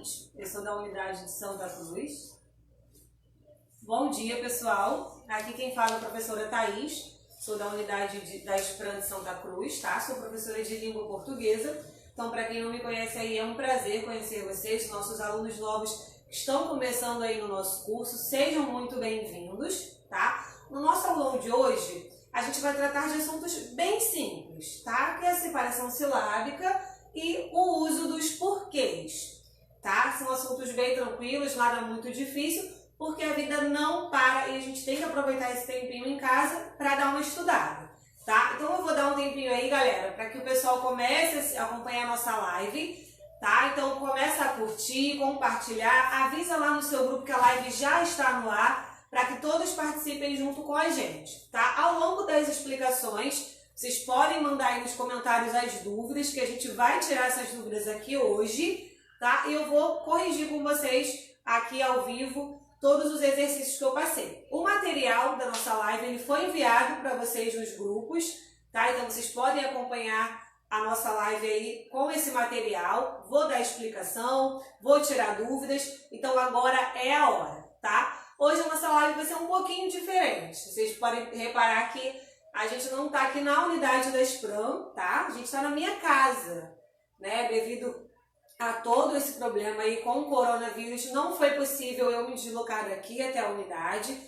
Thaís, eu sou da unidade de Santa Cruz. Bom dia, pessoal. Aqui quem fala é a professora Thaís, sou da unidade da Esperanto de Santa Cruz, tá? Sou professora de língua portuguesa. Então, para quem não me conhece aí, é um prazer conhecer vocês, nossos alunos novos que estão começando aí no nosso curso. Sejam muito bem-vindos, tá? No nosso aulão de hoje, a gente vai tratar de assuntos bem simples, tá? Que é a separação silábica e o uso dos porquês, tá? São assuntos bem tranquilos, nada muito difícil, porque a vida não para e a gente tem que aproveitar esse tempinho em casa para dar uma estudada, tá? Então eu vou dar um tempinho aí, galera, para que o pessoal comece a acompanhar a nossa live, tá? Então começa a curtir, compartilhar, avisa lá no seu grupo que a live já está no ar, para que todos participem junto com a gente, tá? Ao longo das explicações, vocês podem mandar aí nos comentários as dúvidas, que a gente vai tirar essas dúvidas aqui hoje, tá? E eu vou corrigir com vocês aqui ao vivo todos os exercícios que eu passei. O material da nossa live ele foi enviado para vocês nos grupos, tá? Então vocês podem acompanhar a nossa live aí com esse material. Vou dar explicação, vou tirar dúvidas, então agora é a hora, tá? Hoje a nossa live vai ser um pouquinho diferente. Vocês podem reparar que a gente não está aqui na unidade da Esperanto, tá? A gente está na minha casa, né? Devido a todo esse problema aí com o coronavírus, não foi possível eu me deslocar daqui até a unidade,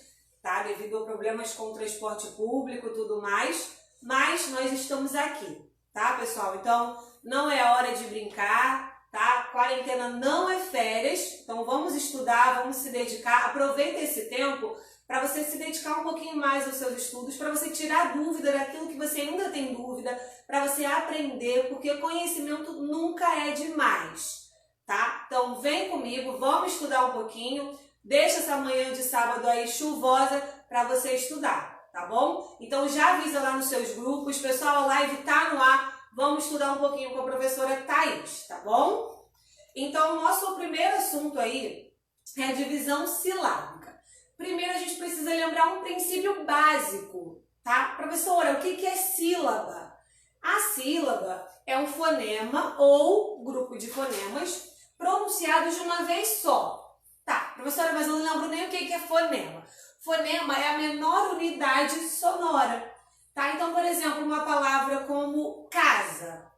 tá? Devido a problemas com o transporte público e tudo mais, mas nós estamos aqui, tá, pessoal? Então, não é hora de brincar, tá? Quarentena não é férias, então vamos estudar, vamos se dedicar. Aproveita esse tempo para você se dedicar um pouquinho mais aos seus estudos, para você tirar dúvida daquilo que você ainda tem dúvida, para você aprender, porque conhecimento nunca é demais, tá? Então vem comigo, vamos estudar um pouquinho, deixa essa manhã de sábado aí chuvosa para você estudar, tá bom? Então já avisa lá nos seus grupos, pessoal, a live tá no ar. Vamos estudar um pouquinho com a professora Thaís, tá bom? Então, o nosso primeiro assunto aí é a divisão silábica. Primeiro, a gente precisa lembrar um princípio básico, tá? Professora, o que é sílaba? A sílaba é um fonema ou grupo de fonemas pronunciados de uma vez só. Tá, professora, mas eu não lembro nem o que é fonema. Fonema é a menor unidade sonora. Tá? Então, por exemplo, uma palavra como casa.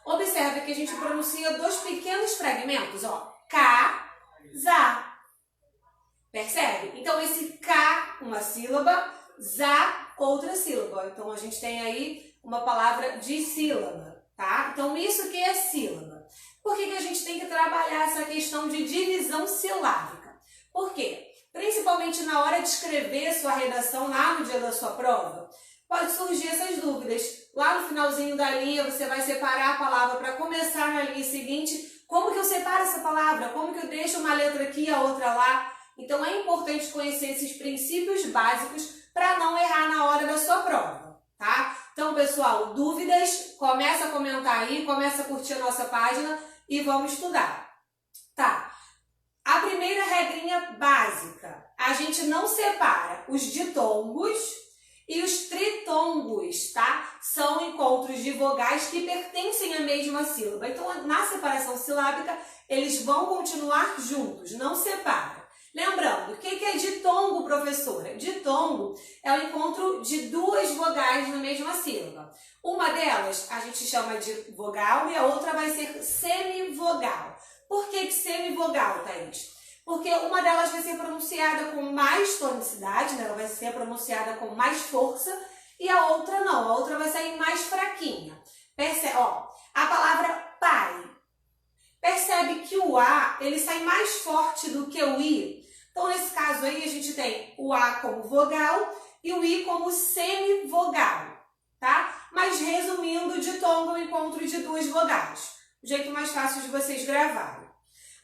Observe que a gente pronuncia dois pequenos fragmentos, ó. Casa. Percebe? Então, esse K, uma sílaba, za, outra sílaba. Então, a gente tem aí uma palavra de sílaba, tá? Então, isso que é sílaba. Por que a gente tem que trabalhar essa questão de divisão silábica? Por quê? Principalmente na hora de escrever sua redação lá no dia da sua prova, pode surgir essas dúvidas. Lá no finalzinho da linha, você vai separar a palavra para começar na linha seguinte. Como que eu separo essa palavra? Como que eu deixo uma letra aqui e a outra lá? Então, é importante conhecer esses princípios básicos para não errar na hora da sua prova, tá? Então, pessoal, dúvidas? Começa a comentar aí, começa a curtir a nossa página e vamos estudar. Tá. A primeira regrinha básica, a gente não separa os ditongos e os tritongos, tá? São encontros de vogais que pertencem à mesma sílaba. Então, na separação silábica, eles vão continuar juntos, não separa. Lembrando, o que é ditongo, professora? Ditongo é o encontro de duas vogais na mesma sílaba. Uma delas a gente chama de vogal e a outra vai ser semivogal. Por que semivogal, Thaís? Porque uma delas vai ser pronunciada com mais tonicidade, né? Ela vai ser pronunciada com mais força, e a outra não, a outra vai sair mais fraquinha. Percebe? Ó, a palavra pai. Percebe que o A ele sai mais forte do que o I? Então, nesse caso aí, a gente tem o A como vogal e o I como semivogal, tá? Mas resumindo, ditongo é o encontro de duas vogais. O jeito mais fácil de vocês gravarem.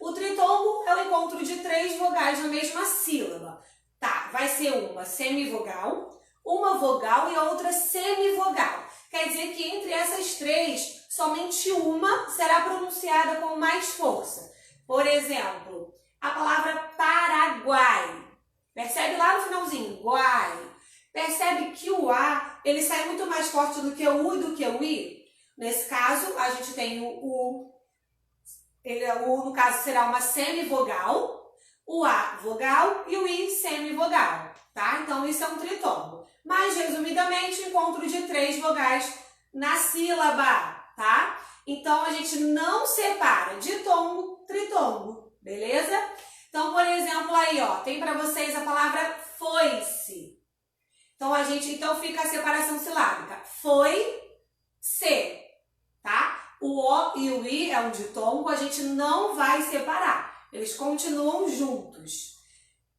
O tritongo é o encontro de três vogais na mesma sílaba. Tá, vai ser uma semivogal, uma vogal e a outra semivogal. Quer dizer que entre essas três, somente uma será pronunciada com mais força. Por exemplo, a palavra Paraguai. Percebe lá no finalzinho? Guai. Percebe que o A ele sai muito mais forte do que o U e do que o I? Nesse caso, a gente tem o U no caso será uma semivogal, o A vogal e o I semivogal, tá? Então isso é um tritongo. Mais resumidamente, o encontro de 3 vogais na sílaba, tá? Então a gente não separa ditongo, tritongo, beleza? Então, por exemplo, aí, ó, tem para vocês a palavra foi-se. Então fica a separação silábica. Foi-se, tá? O O e o I é um ditongo, a gente não vai separar. Eles continuam juntos.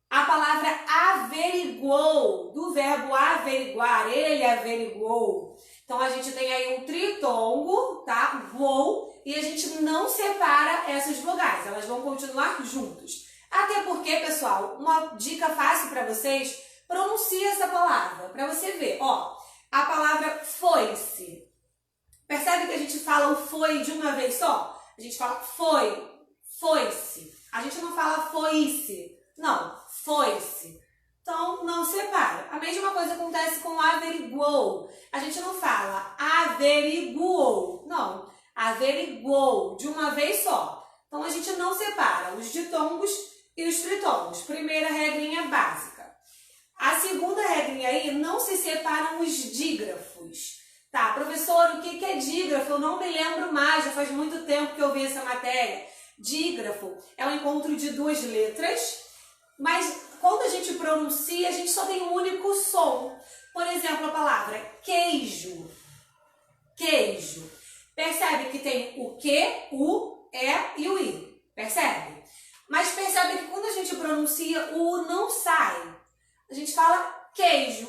A palavra averiguou, do verbo averiguar, ele averiguou. Então, a gente tem aí um tritongo, tá? Vou, e a gente não separa essas vogais, elas vão continuar juntos. Até porque, pessoal, uma dica fácil para vocês, pronuncia essa palavra, para você ver. Ó, a palavra foi-se. Percebe que a gente fala o foi de uma vez só? A gente fala foi, foi-se. A gente não fala foi-se. Não, foi-se. Então, não separa. A mesma coisa acontece com averiguou. A gente não fala averiguou. Não, averiguou de uma vez só. Então, a gente não separa os ditongos e os tritongos. Primeira regrinha básica. A segunda regrinha aí, não se separam os dígrafos. Tá, professor, o que é dígrafo? Eu não me lembro mais, já faz muito tempo que eu vi essa matéria. Dígrafo é o encontro de 2 letras, mas quando a gente pronuncia, a gente só tem um único som. Por exemplo, a palavra queijo. Queijo. Percebe que tem o Q, o E e o I. Percebe? Mas percebe que quando a gente pronuncia, o U não sai. A gente fala queijo.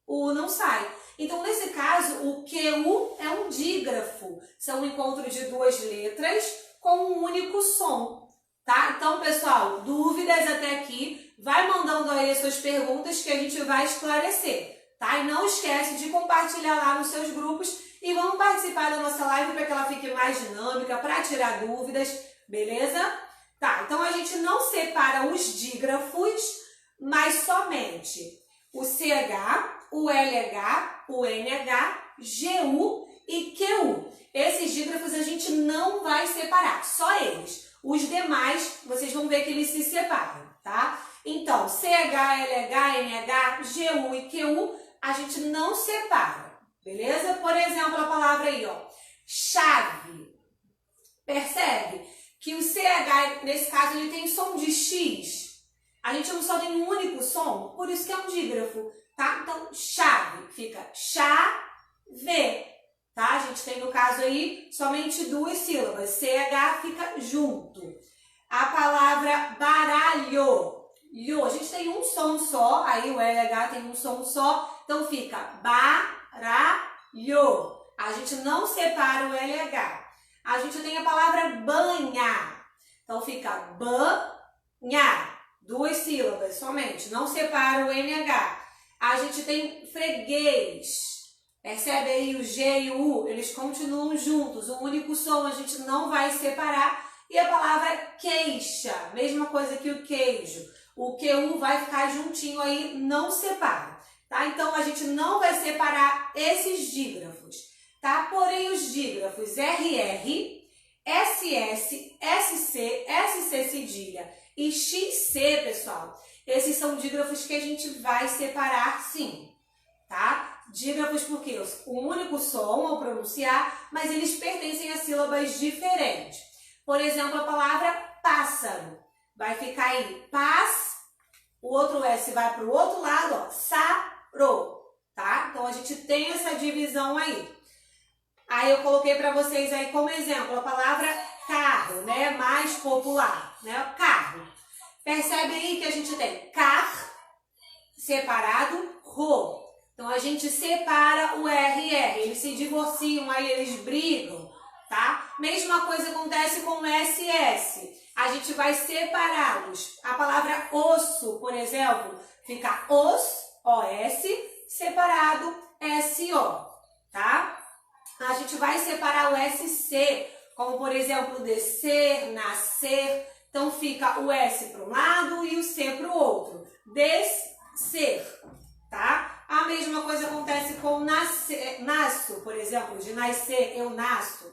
O U não sai. Então, nesse caso, o QU é um dígrafo. São um encontro de 2 letras com um único som. Tá? Então, pessoal, dúvidas até aqui, vai mandando aí as suas perguntas que a gente vai esclarecer, tá? E não esquece de compartilhar lá nos seus grupos e vamos participar da nossa live para que ela fique mais dinâmica, para tirar dúvidas, beleza? Tá, então a gente não separa os dígrafos, mas somente o CH, o LH, o NH, GU e QU. Esses dígrafos a gente não vai separar, só eles. Os demais, vocês vão ver que eles se separam, tá? Então, CH, LH, NH, GU e QU, a gente não separa, beleza? Por exemplo, a palavra aí, ó, chave. Percebe que o CH, nesse caso, ele tem som de X. A gente não só tem um único som, por isso que é um dígrafo, tá? Então, chave fica chave. Tá? A gente tem, no caso aí, somente 2 sílabas. CH fica junto. A palavra baralho. A gente tem um som só. Aí o LH tem um som só. Então fica baralho. A gente não separa o LH. A gente tem a palavra banha. Então fica banha. 2 sílabas somente. Não separa o NH. A gente tem freguês. Percebe aí o G e o U, eles continuam juntos, um único som, a gente não vai separar. E a palavra queixa, mesma coisa que o queijo. O QU vai ficar juntinho aí, não separa, tá? Então, a gente não vai separar esses dígrafos, tá? Porém, os dígrafos RR, SS, SC, SC cedilha e XC, pessoal, esses são dígrafos que a gente vai separar sim, tá? Dígrafos porque um único som ao pronunciar, mas eles pertencem a sílabas diferentes. Por exemplo, a palavra pássaro. Vai ficar aí, paz, o outro S vai para o outro lado, ó, saro, tá? Então, a gente tem essa divisão aí. Aí, eu coloquei para vocês aí como exemplo a palavra carro, né? Mais popular, né? Carro. Percebe aí que a gente tem car, separado, ro. Então, a gente separa o RR, eles se divorciam, aí eles brigam, tá? Mesma coisa acontece com o SS. A gente vai separá-los. A palavra osso, por exemplo, fica os, OS, separado, SO, tá? A gente vai separar o SC, como por exemplo, descer, nascer. Então, fica o S para um lado e o C para o outro. Descer, tá? A mesma coisa acontece com nascer, nasço, por exemplo, de nascer, eu nasço.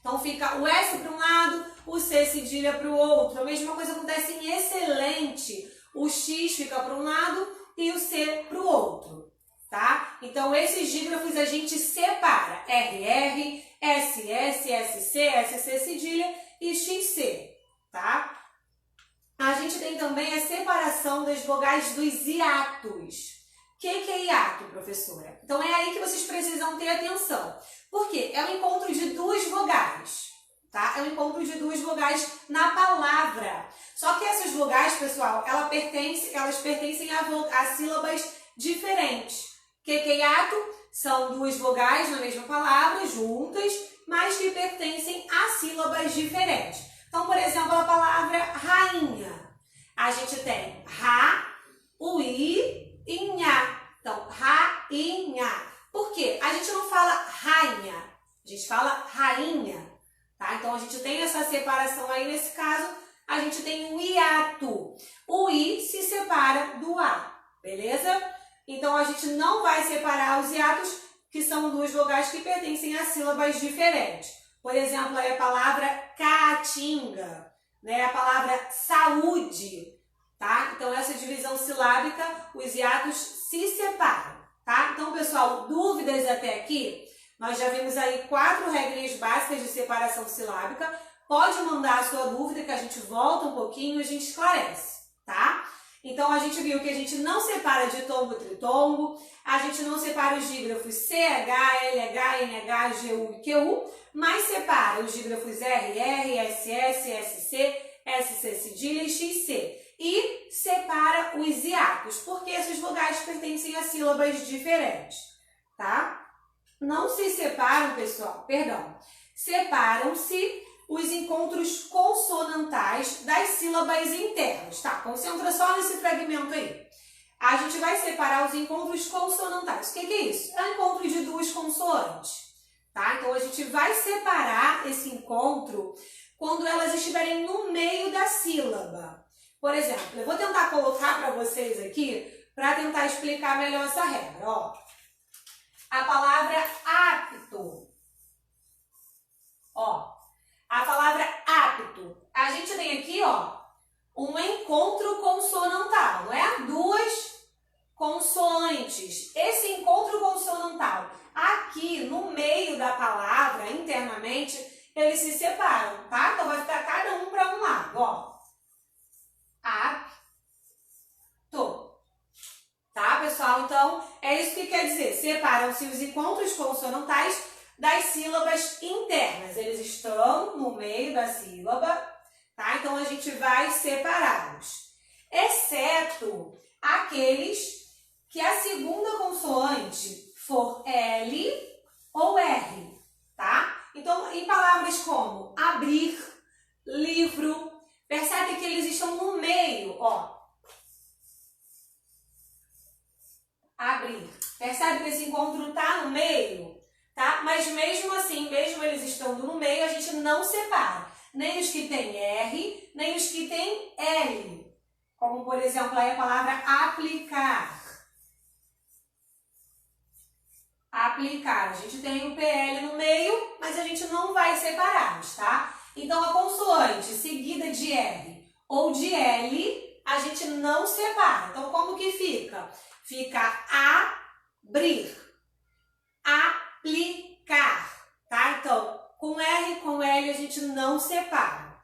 Então fica o S para um lado, o C cedilha para o outro. A mesma coisa acontece em excelente. O X fica para um lado e o C para o outro, tá? Então esses dígrafos a gente separa. RR, SS, SC, SC cedilha e XC, tá? A gente tem também a separação das vogais dos hiatos. O que é hiato, professora? Então é aí que vocês precisam ter atenção. Por quê? É o encontro de duas vogais, tá? É o encontro de duas vogais na palavra. Só que essas vogais, pessoal, elas pertencem a sílabas diferentes. O que é hiato? São duas vogais na mesma palavra, juntas, mas que pertencem a sílabas diferentes. Então, por exemplo, a palavra rainha. A gente tem ra, o i e nha. Então, rainha. Por quê? A gente não fala rainha, a gente fala rainha, tá? Então, a gente tem essa separação aí, nesse caso, a gente tem um hiato. O i se separa do a, beleza? Então, a gente não vai separar os hiatos, que são duas vogais que pertencem a sílabas diferentes. Por exemplo, aí a palavra caatinga, né? A palavra saúde, tá? Então, essa divisão silábica, os hiatos se separam, tá? Então, pessoal, dúvidas até aqui? Nós já vimos aí 4 regrinhas básicas de separação silábica. Pode mandar a sua dúvida que a gente volta um pouquinho e a gente esclarece, tá? Então, a gente viu que a gente não separa ditongo e tritongo, a gente não separa os dígrafos CH, LH, NH, GU e QU, mas separa os dígrafos RR, SS, SC, SC cedilha e XC. E separa os hiatos, porque essas vogais pertencem a sílabas diferentes, tá? Não se separam, pessoal, perdão, separam-se os encontros consonantais das sílabas internas, tá? Concentra só nesse fragmento aí. A gente vai separar os encontros consonantais. O que é isso? É o encontro de duas consoantes, tá? Então, a gente vai separar esse encontro quando elas estiverem no meio da sílaba. Por exemplo, eu vou tentar colocar para vocês aqui, para tentar explicar melhor essa regra, ó. A palavra apto, ó. A palavra apto, a gente tem aqui, ó, um encontro consonantal, não é? Duas consoantes. Esse encontro consonantal, aqui no meio da palavra, internamente, eles se separam, tá? Então, vai ficar cada um para um lado, ó. Apto. Tá, pessoal? Então, é isso que quer dizer. Separam-se os encontros consonantais das sílabas internas. Eles estão no meio da sílaba, tá? Então, a gente vai separá-los. Exceto aqueles que a segunda consoante for L ou R, tá? Então, em palavras como abrir, livro, percebe que eles estão no meio, ó. Abrir. Percebe que esse encontro tá no meio? Tá? Mas mesmo assim, mesmo eles estando no meio, a gente não separa. Nem os que têm R, nem os que têm L. Como, por exemplo, aí a palavra aplicar. Aplicar. A gente tem o PL no meio, mas a gente não vai separá-los, tá? Então, a consoante seguida de R ou de L, a gente não separa. Então, como que fica? Fica abrir. Aplicar, tá? Então, com R e com L a gente não separa,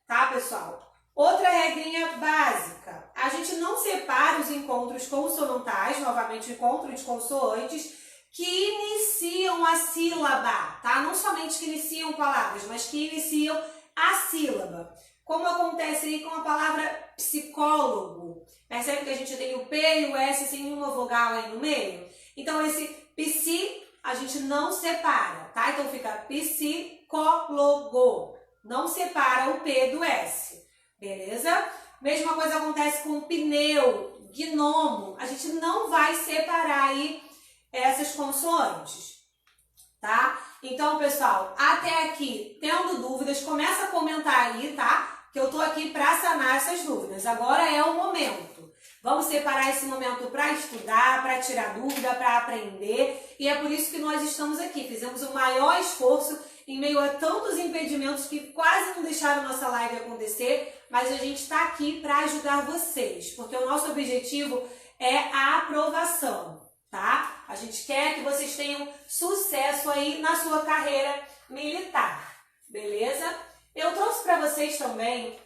tá, pessoal? Outra regrinha básica, a gente não separa os encontros consonantais, novamente o encontro de consoantes, que iniciam a sílaba, tá? Não somente que iniciam palavras, mas que iniciam a sílaba. Como acontece aí com a palavra psicólogo. Percebe que a gente tem o P e o S sem nenhuma vogal aí no meio? Então, esse psi a gente não separa, tá? Então, fica psicólogo. Não separa o P do S, beleza? Mesma coisa acontece com pneu, gnomo. A gente não vai separar aí essas consoantes, tá? Então, pessoal, até aqui, tendo dúvidas, começa a comentar aí, tá? Que eu tô aqui para sanar essas dúvidas. Agora é o momento. Vamos separar esse momento para estudar, para tirar dúvida, para aprender. E é por isso que nós estamos aqui. Fizemos o maior esforço em meio a tantos impedimentos que quase não deixaram nossa live acontecer, mas a gente está aqui para ajudar vocês, porque o nosso objetivo é a aprovação, tá? A gente quer que vocês tenham sucesso aí na sua carreira militar, beleza? Eu trouxe para vocês também,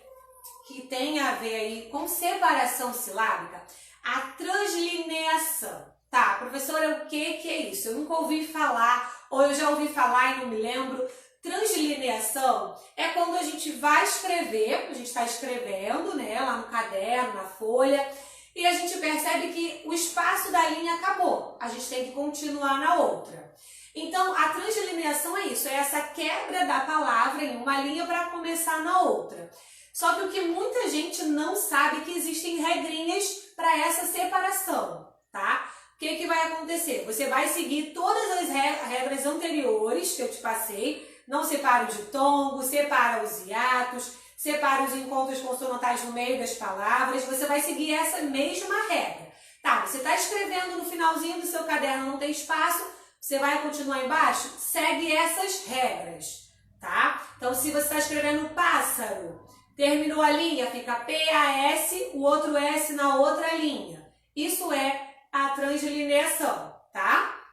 que tem a ver aí com separação silábica, a translineação. Tá, professora, o que é isso? Eu nunca ouvi falar, ou eu já ouvi falar e não me lembro. Translineação é quando a gente vai escrever, a gente está escrevendo, né, lá no caderno, na folha, e a gente percebe que o espaço da linha acabou, a gente tem que continuar na outra. Então, a translineação é isso, é essa quebra da palavra em uma linha para começar na outra. Só que o que muita gente não sabe é que existem regrinhas para essa separação, tá? O que vai acontecer? Você vai seguir todas as regras anteriores que eu te passei, não separa o ditongo, separa os hiatos, separa os encontros consonantais no meio das palavras, você vai seguir essa mesma regra. Tá, você está escrevendo no finalzinho do seu caderno, não tem espaço, você vai continuar embaixo? Segue essas regras, tá? Então, se você está escrevendo pássaro, terminou a linha, fica P-A-S, o outro S na outra linha. Isso é a translineação, tá?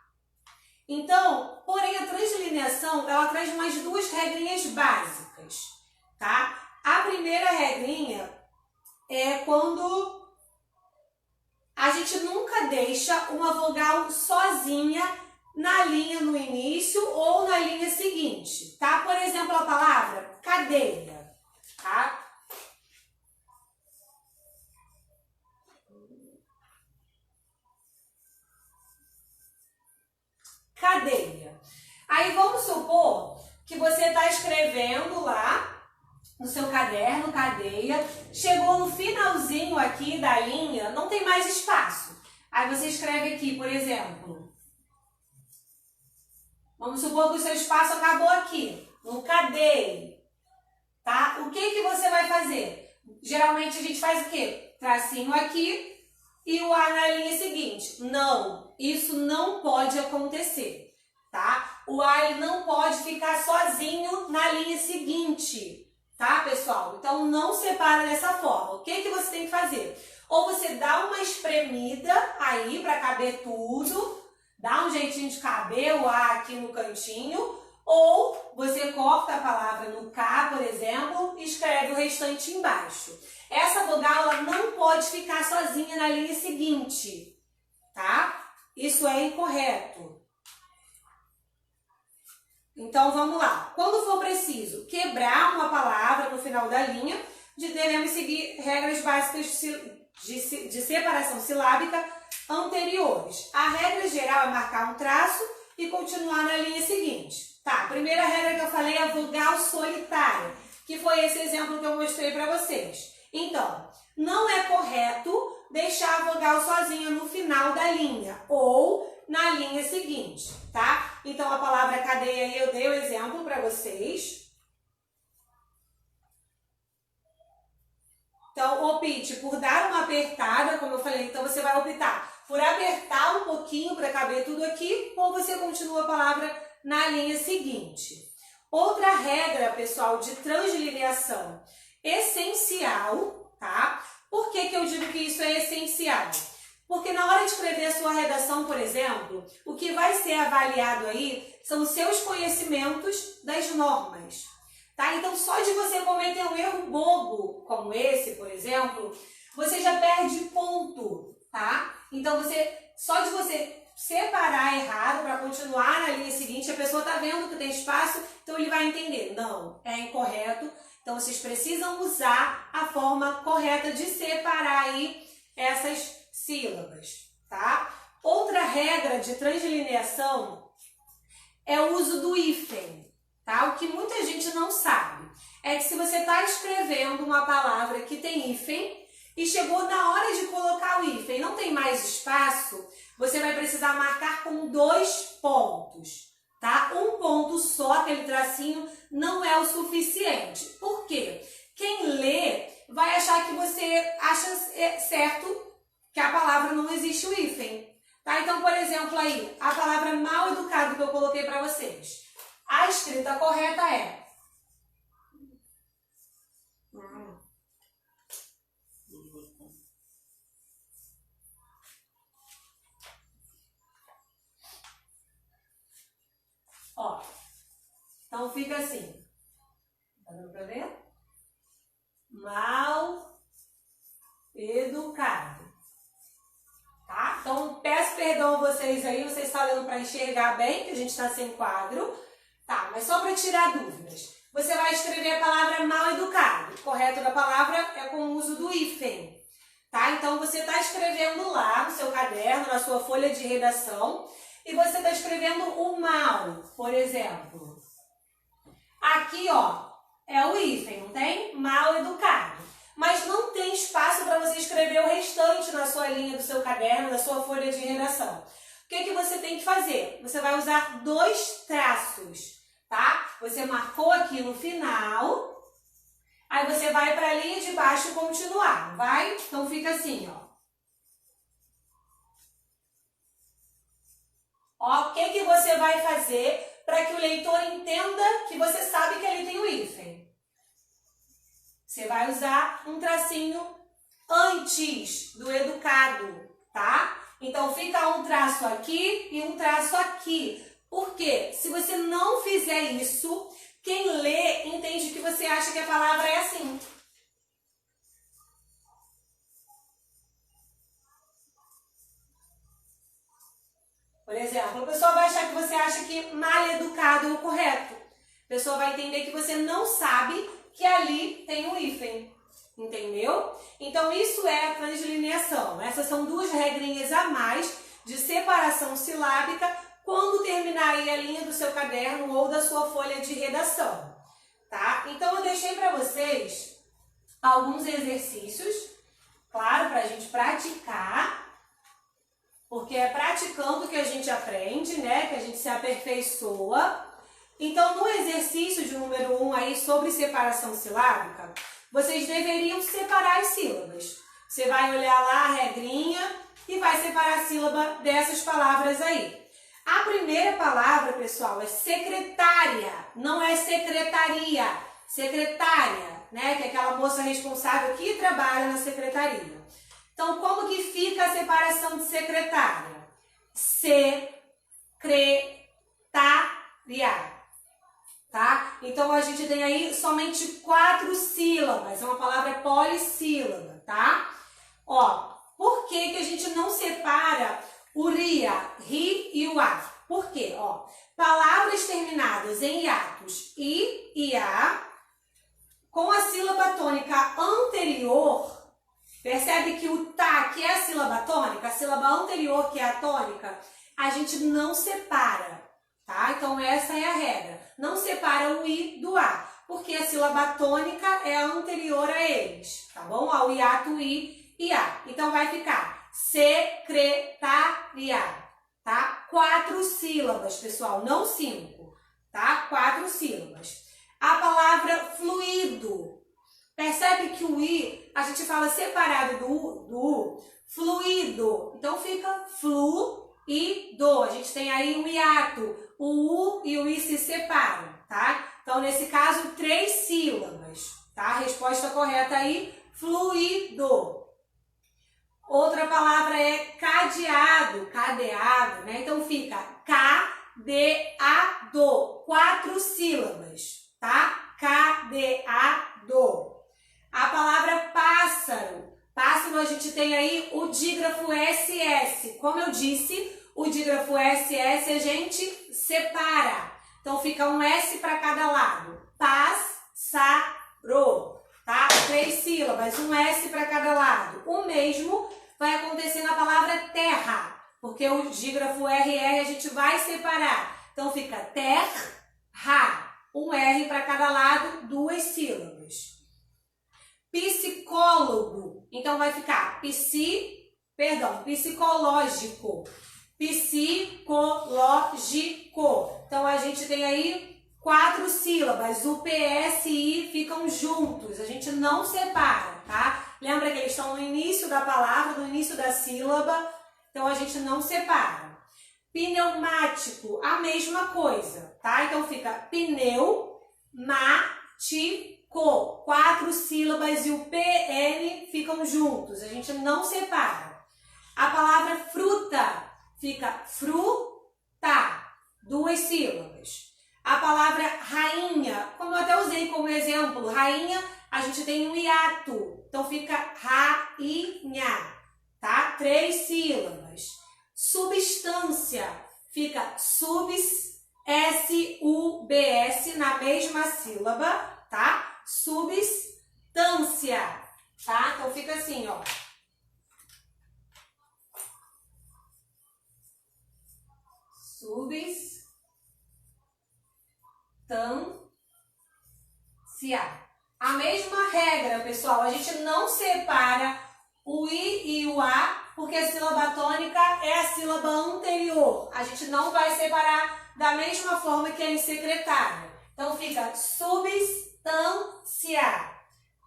Então, porém, a translineação, ela traz mais duas regrinhas básicas, tá? A primeira regrinha é quando a gente nunca deixa uma vogal sozinha na linha no início ou na linha seguinte, tá? Por exemplo, a palavra cadeia, tá? Cadeia. Aí vamos supor que você está escrevendo lá no seu caderno, cadeia, chegou no finalzinho aqui da linha, não tem mais espaço. Aí você escreve aqui, por exemplo, vamos supor que o seu espaço acabou aqui, no cadeia, tá? O que você vai fazer? Geralmente a gente faz o quê? Tracinho aqui e o A na linha seguinte. Não, isso não pode acontecer, tá? O A ele não pode ficar sozinho na linha seguinte, tá, pessoal? Então, não separa dessa forma. O que você tem que fazer? Ou você dá uma espremida aí para caber tudo, dá um jeitinho de caber o A aqui no cantinho, ou você corta a palavra no K, por exemplo, e escreve o restante embaixo. Essa vogal ela não pode ficar sozinha na linha seguinte, tá? Isso é incorreto. Então, vamos lá. Quando for preciso quebrar uma palavra no final da linha, devemos seguir regras básicas de separação silábica anteriores. A regra geral é marcar um traço e continuar na linha seguinte. Tá, a primeira regra que eu falei é a vogal solitária, que foi esse exemplo que eu mostrei para vocês. Então, não é correto deixar a vogal sozinha no final da linha ou na linha seguinte, tá? Então, a palavra cadeia aí eu dei o exemplo para vocês. Então, opte por dar uma apertada, como eu falei, então você vai optar por apertar um pouquinho para caber tudo aqui, ou você continua a palavra na linha seguinte. Outra regra, pessoal, de translineação essencial, tá? Por que eu digo que isso é essencial? Porque na hora de escrever a sua redação, por exemplo, o que vai ser avaliado aí são os seus conhecimentos das normas, tá? Então, só de você cometer um erro bobo, como esse, por exemplo, você já perde ponto, tá? Então, só de você separar errado para continuar na linha seguinte, a pessoa está vendo que tem espaço, então ele vai entender. Não, é incorreto. Então, vocês precisam usar a forma correta de separar aí essas sílabas, tá? Outra regra de translineação é o uso do hífen, tá? O que muita gente não sabe é que se você está escrevendo uma palavra que tem hífen e chegou na hora de colocar o hífen, não tem mais espaço, você vai precisar marcar com 2 pontos, tá? Um ponto só, aquele tracinho, não é o suficiente. Por quê? Quem lê vai achar que você acha certo que a palavra não existe o hífen, tá? Então, por exemplo, aí, a palavra mal educado que eu coloquei para vocês. A escrita correta é ó, então fica assim, tá dando pra ver? Mal educado, tá? Então peço perdão a vocês aí, vocês estão olhando para enxergar bem, que a gente está sem quadro, tá? Mas só para tirar dúvidas, você vai escrever a palavra mal educado, o correto da palavra é com o uso do hífen, tá? Então você está escrevendo lá no seu caderno, na sua folha de redação, e você está escrevendo o mal, por exemplo. Aqui, ó, é o hífen, não tem? Mal educado. Mas não tem espaço para você escrever o restante na sua linha do seu caderno, na sua folha de redação. O que que você tem que fazer? Você vai usar 2 traços, tá? Você marcou aqui no final, aí você vai para a linha de baixo e continuar, vai? Então fica assim, ó. Ó, o que que você vai fazer para que o leitor entenda que você sabe que ali tem o hífen? Você vai usar um tracinho antes do educado, tá? Então fica um traço aqui e um traço aqui. Por quê? Se você não fizer isso, quem lê entende que você acha que a palavra é assim. Por exemplo, a pessoa vai achar que você acha que mal educado é o correto. A pessoa vai entender que você não sabe que ali tem um hífen, entendeu? Então isso é a translineação. Essas são 2 regrinhas a mais de separação silábica quando terminar aí a linha do seu caderno ou da sua folha de redação, tá? Então eu deixei para vocês alguns exercícios, claro, para a gente praticar, porque é praticando que a gente aprende, né? Que a gente se aperfeiçoa. Então, no exercício de número 1 aí sobre separação silábica, vocês deveriam separar as sílabas. Você vai olhar lá a regrinha e vai separar a sílaba dessas palavras aí. A primeira palavra, pessoal, é secretária, não é secretaria. Secretária, né? Que é aquela moça responsável que trabalha na secretaria. Então, como que fica a separação de secretária? Secretaria. Tá? Então, a gente tem aí somente 4 sílabas, é uma palavra polissílaba, tá? Ó, por que que a gente não separa o ria, ri e o a? Por quê? Ó, palavras terminadas em hiatos i e a, com a sílaba tônica anterior, percebe que o tá, que é a sílaba tônica, a sílaba anterior, que é a tônica, a gente não separa. Tá? Então, essa é a regra. Não separa o i do a, porque a sílaba tônica é a anterior a eles, tá bom? Ao hiato i e a. Então, vai ficar secretaria, tá? 4 sílabas, pessoal, não 5, tá? 4 sílabas. A palavra fluido. Percebe que o i, a gente fala separado do fluido. Então, fica fluido. A gente tem aí um hiato. O u e o i se separam, tá? Então, nesse caso, 3 sílabas, tá? A resposta correta aí, fluido. Outra palavra é cadeado, cadeado, né? Então, fica cadeado, 4 sílabas, tá? Cadeado. A palavra pássaro. Pássaro, a gente tem aí o dígrafo SS. Como eu disse, o dígrafo SS a gente separa. Então, fica um S para cada lado. Pássaro, tá? 3 sílabas, um S para cada lado. O mesmo vai acontecer na palavra terra, porque o dígrafo RR a gente vai separar. Então, fica terra, um R para cada lado, 2 sílabas. Psicólogo, então vai ficar psicológico. Psicológico. Então, a gente tem aí 4 sílabas. O PS e I ficam juntos. A gente não separa, tá? Lembra que eles estão no início da palavra, no início da sílaba. Então, a gente não separa. Pneumático, a mesma coisa, tá? Então fica pneumático, 4 sílabas e o PN ficam juntos, a gente não separa. A palavra fruta fica fruta, 2 sílabas. A palavra rainha, como eu até usei como exemplo, rainha, a gente tem um hiato, então fica rainha, tá? 3 sílabas. Substância, fica S-U-B-S na mesma sílaba, tá? Substância, tá? Então fica assim, ó. Substância. A mesma regra, pessoal, a gente não separa o I e o A, porque a sílaba tônica é a sílaba anterior. A gente não vai separar da mesma forma que a secretária. Então fica substância,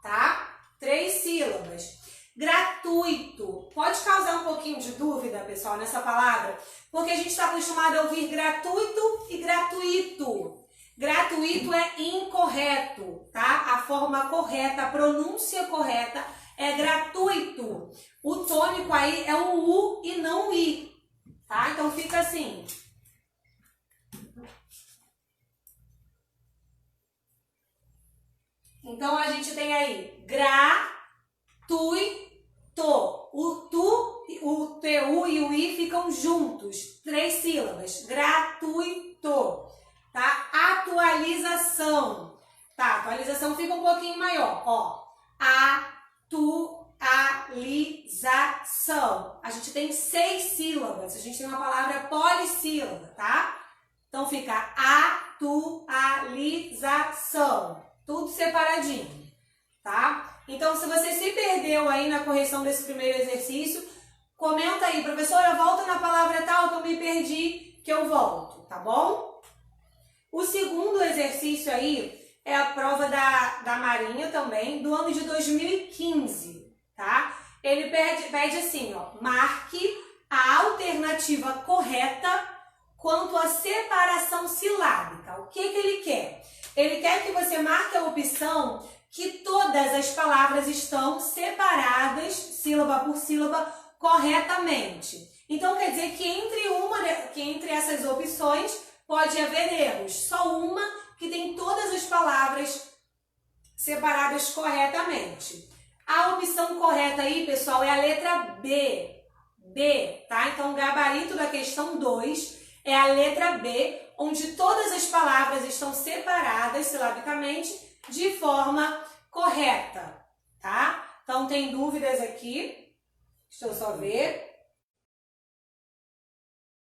tá? 3 sílabas. Gratuito. Pode causar um pouquinho de dúvida, pessoal, nessa palavra, porque a gente está acostumado a ouvir gratuito e gratuito. Gratuito é incorreto, tá? A forma correta, a pronúncia correta é gratuito. O tônico aí é o U e não o I, tá? Então fica assim. Então a gente tem aí gratuito. O TU e o I ficam juntos, 3 sílabas. Gratuito. Tá? Atualização. Tá, atualização fica um pouquinho maior, ó. Atualização. A gente tem 6 sílabas. A gente tem uma palavra polissílaba, tá? Então fica atualização. Tudo separadinho, tá? Então, se você se perdeu aí na correção desse primeiro exercício, comenta aí, professora, volta na palavra tal que eu me perdi, que eu volto, tá bom? O segundo exercício aí é a prova da Marinha também, do ano de 2015, tá? Ele pede assim, ó, marque a alternativa correta quanto à separação silábica. O que ele quer? Ele quer que você marque a opção que todas as palavras estão separadas, sílaba por sílaba, corretamente. Então, quer dizer que entre essas opções pode haver erros. Só uma que tem todas as palavras separadas corretamente. A opção correta aí, pessoal, é a letra B. B, tá? Então, o gabarito da questão 2 é a letra B, onde todas as palavras estão separadas silabicamente de forma correta, tá? Então, tem dúvidas aqui? Deixa eu só ver.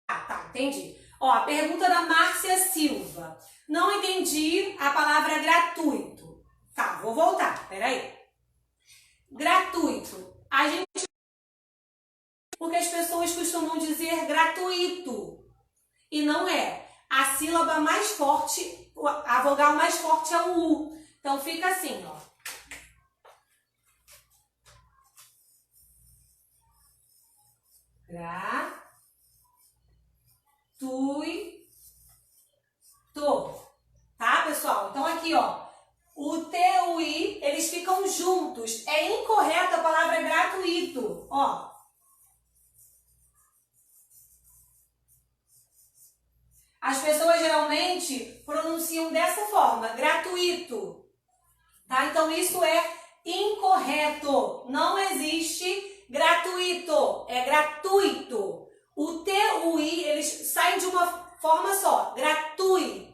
Ah, tá, entendi. Ó, a pergunta da Márcia Silva. Não entendi a palavra gratuito. Tá, vou voltar, peraí. Gratuito. A gente... Porque as pessoas costumam dizer gratuito. E não é. A sílaba mais forte, a vogal mais forte é o U. Então, fica assim, ó. Gratuito. Tá, pessoal? Então, aqui, ó. O T e o I, eles ficam juntos. É incorreta a palavra gratuito. Ó. As pessoas geralmente pronunciam dessa forma, gratuito. Tá? Então, isso é incorreto. Não existe gratuito. É gratuito. O T e o I, eles saem de uma forma só. Gratuito.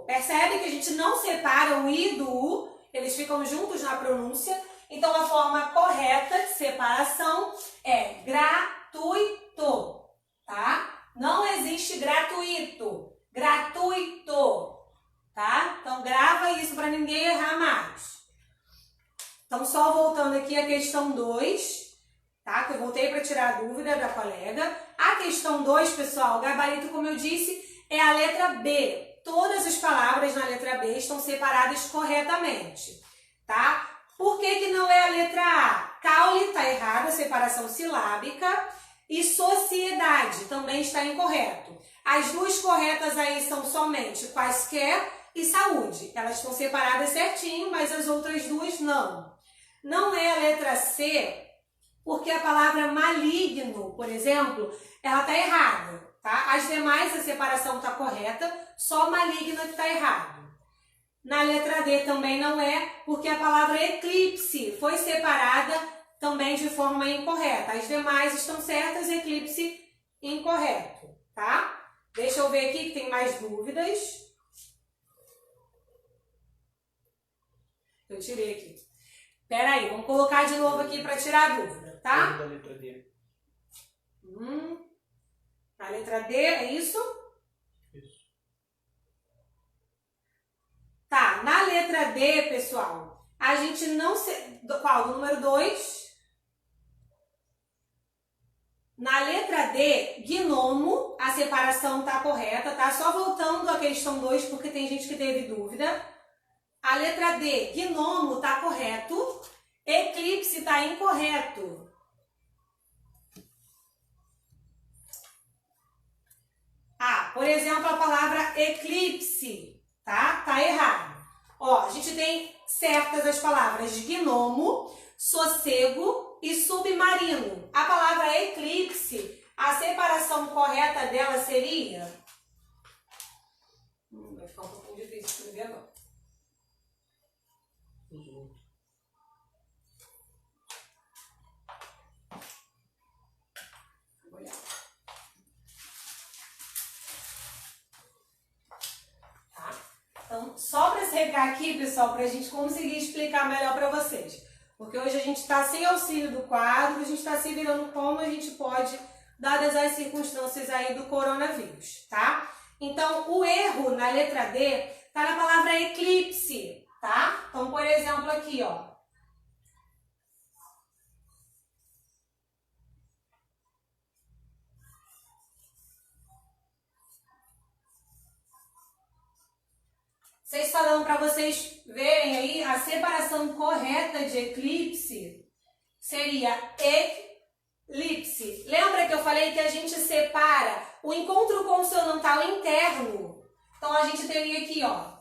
Percebe que a gente não separa o I do U. Eles ficam juntos na pronúncia. Então, a forma correta de separação é gratuito. Tá? Não existe gratuito. Gratuito. Tá? Então, grava isso para ninguém errar mais. Então, só voltando aqui a questão 2, tá? Que eu voltei para tirar a dúvida da colega. A questão 2, pessoal, o gabarito, como eu disse, é a letra B. Todas as palavras na letra B estão separadas corretamente, tá? Por que que não é a letra A? Caule está errada, separação silábica. E sociedade também está incorreto. As duas corretas aí são somente quaisquer e saúde. Elas estão separadas certinho, mas as outras duas não. Não é a letra C, porque a palavra maligno, por exemplo, ela está errada, tá? As demais a separação está correta, só maligno que está errado. Na letra D também não é, porque a palavra eclipse foi separada também de forma incorreta. As demais estão certas, eclipse incorreto, tá? Deixa eu ver aqui que tem mais dúvidas. Eu tirei aqui. Espera aí, vamos colocar de novo aqui para tirar a dúvida, tá? Da letra D. A letra D, é isso? Isso. Tá, na letra D, pessoal, a gente não se... Qual? Número 2. Na letra D, gnomo, a separação tá correta, tá? Só voltando à questão 2, porque tem gente que teve dúvida. A letra D, gnomo, tá correto. Eclipse tá incorreto. Ah, por exemplo, a palavra eclipse, tá? Tá errado. Ó, a gente tem certas as palavras gnomo, sossego e submarino. A palavra eclipse, a separação correta dela seria... vai ficar um pouquinho difícil escrever agora. Vou olhar. Tá? Então, só para secar aqui, pessoal, para a gente conseguir explicar melhor para vocês. Porque hoje a gente está sem auxílio do quadro, a gente está se virando como a gente pode, dadas as circunstâncias aí do coronavírus, tá? Então, o erro na letra D está na palavra eclipse, tá? Então, por exemplo, aqui, ó. Vocês só dão para vocês verem aí, a separação correta de eclipse seria eclipse. Lembra que eu falei que a gente separa o encontro consonantal interno? Então, a gente teria aqui, ó,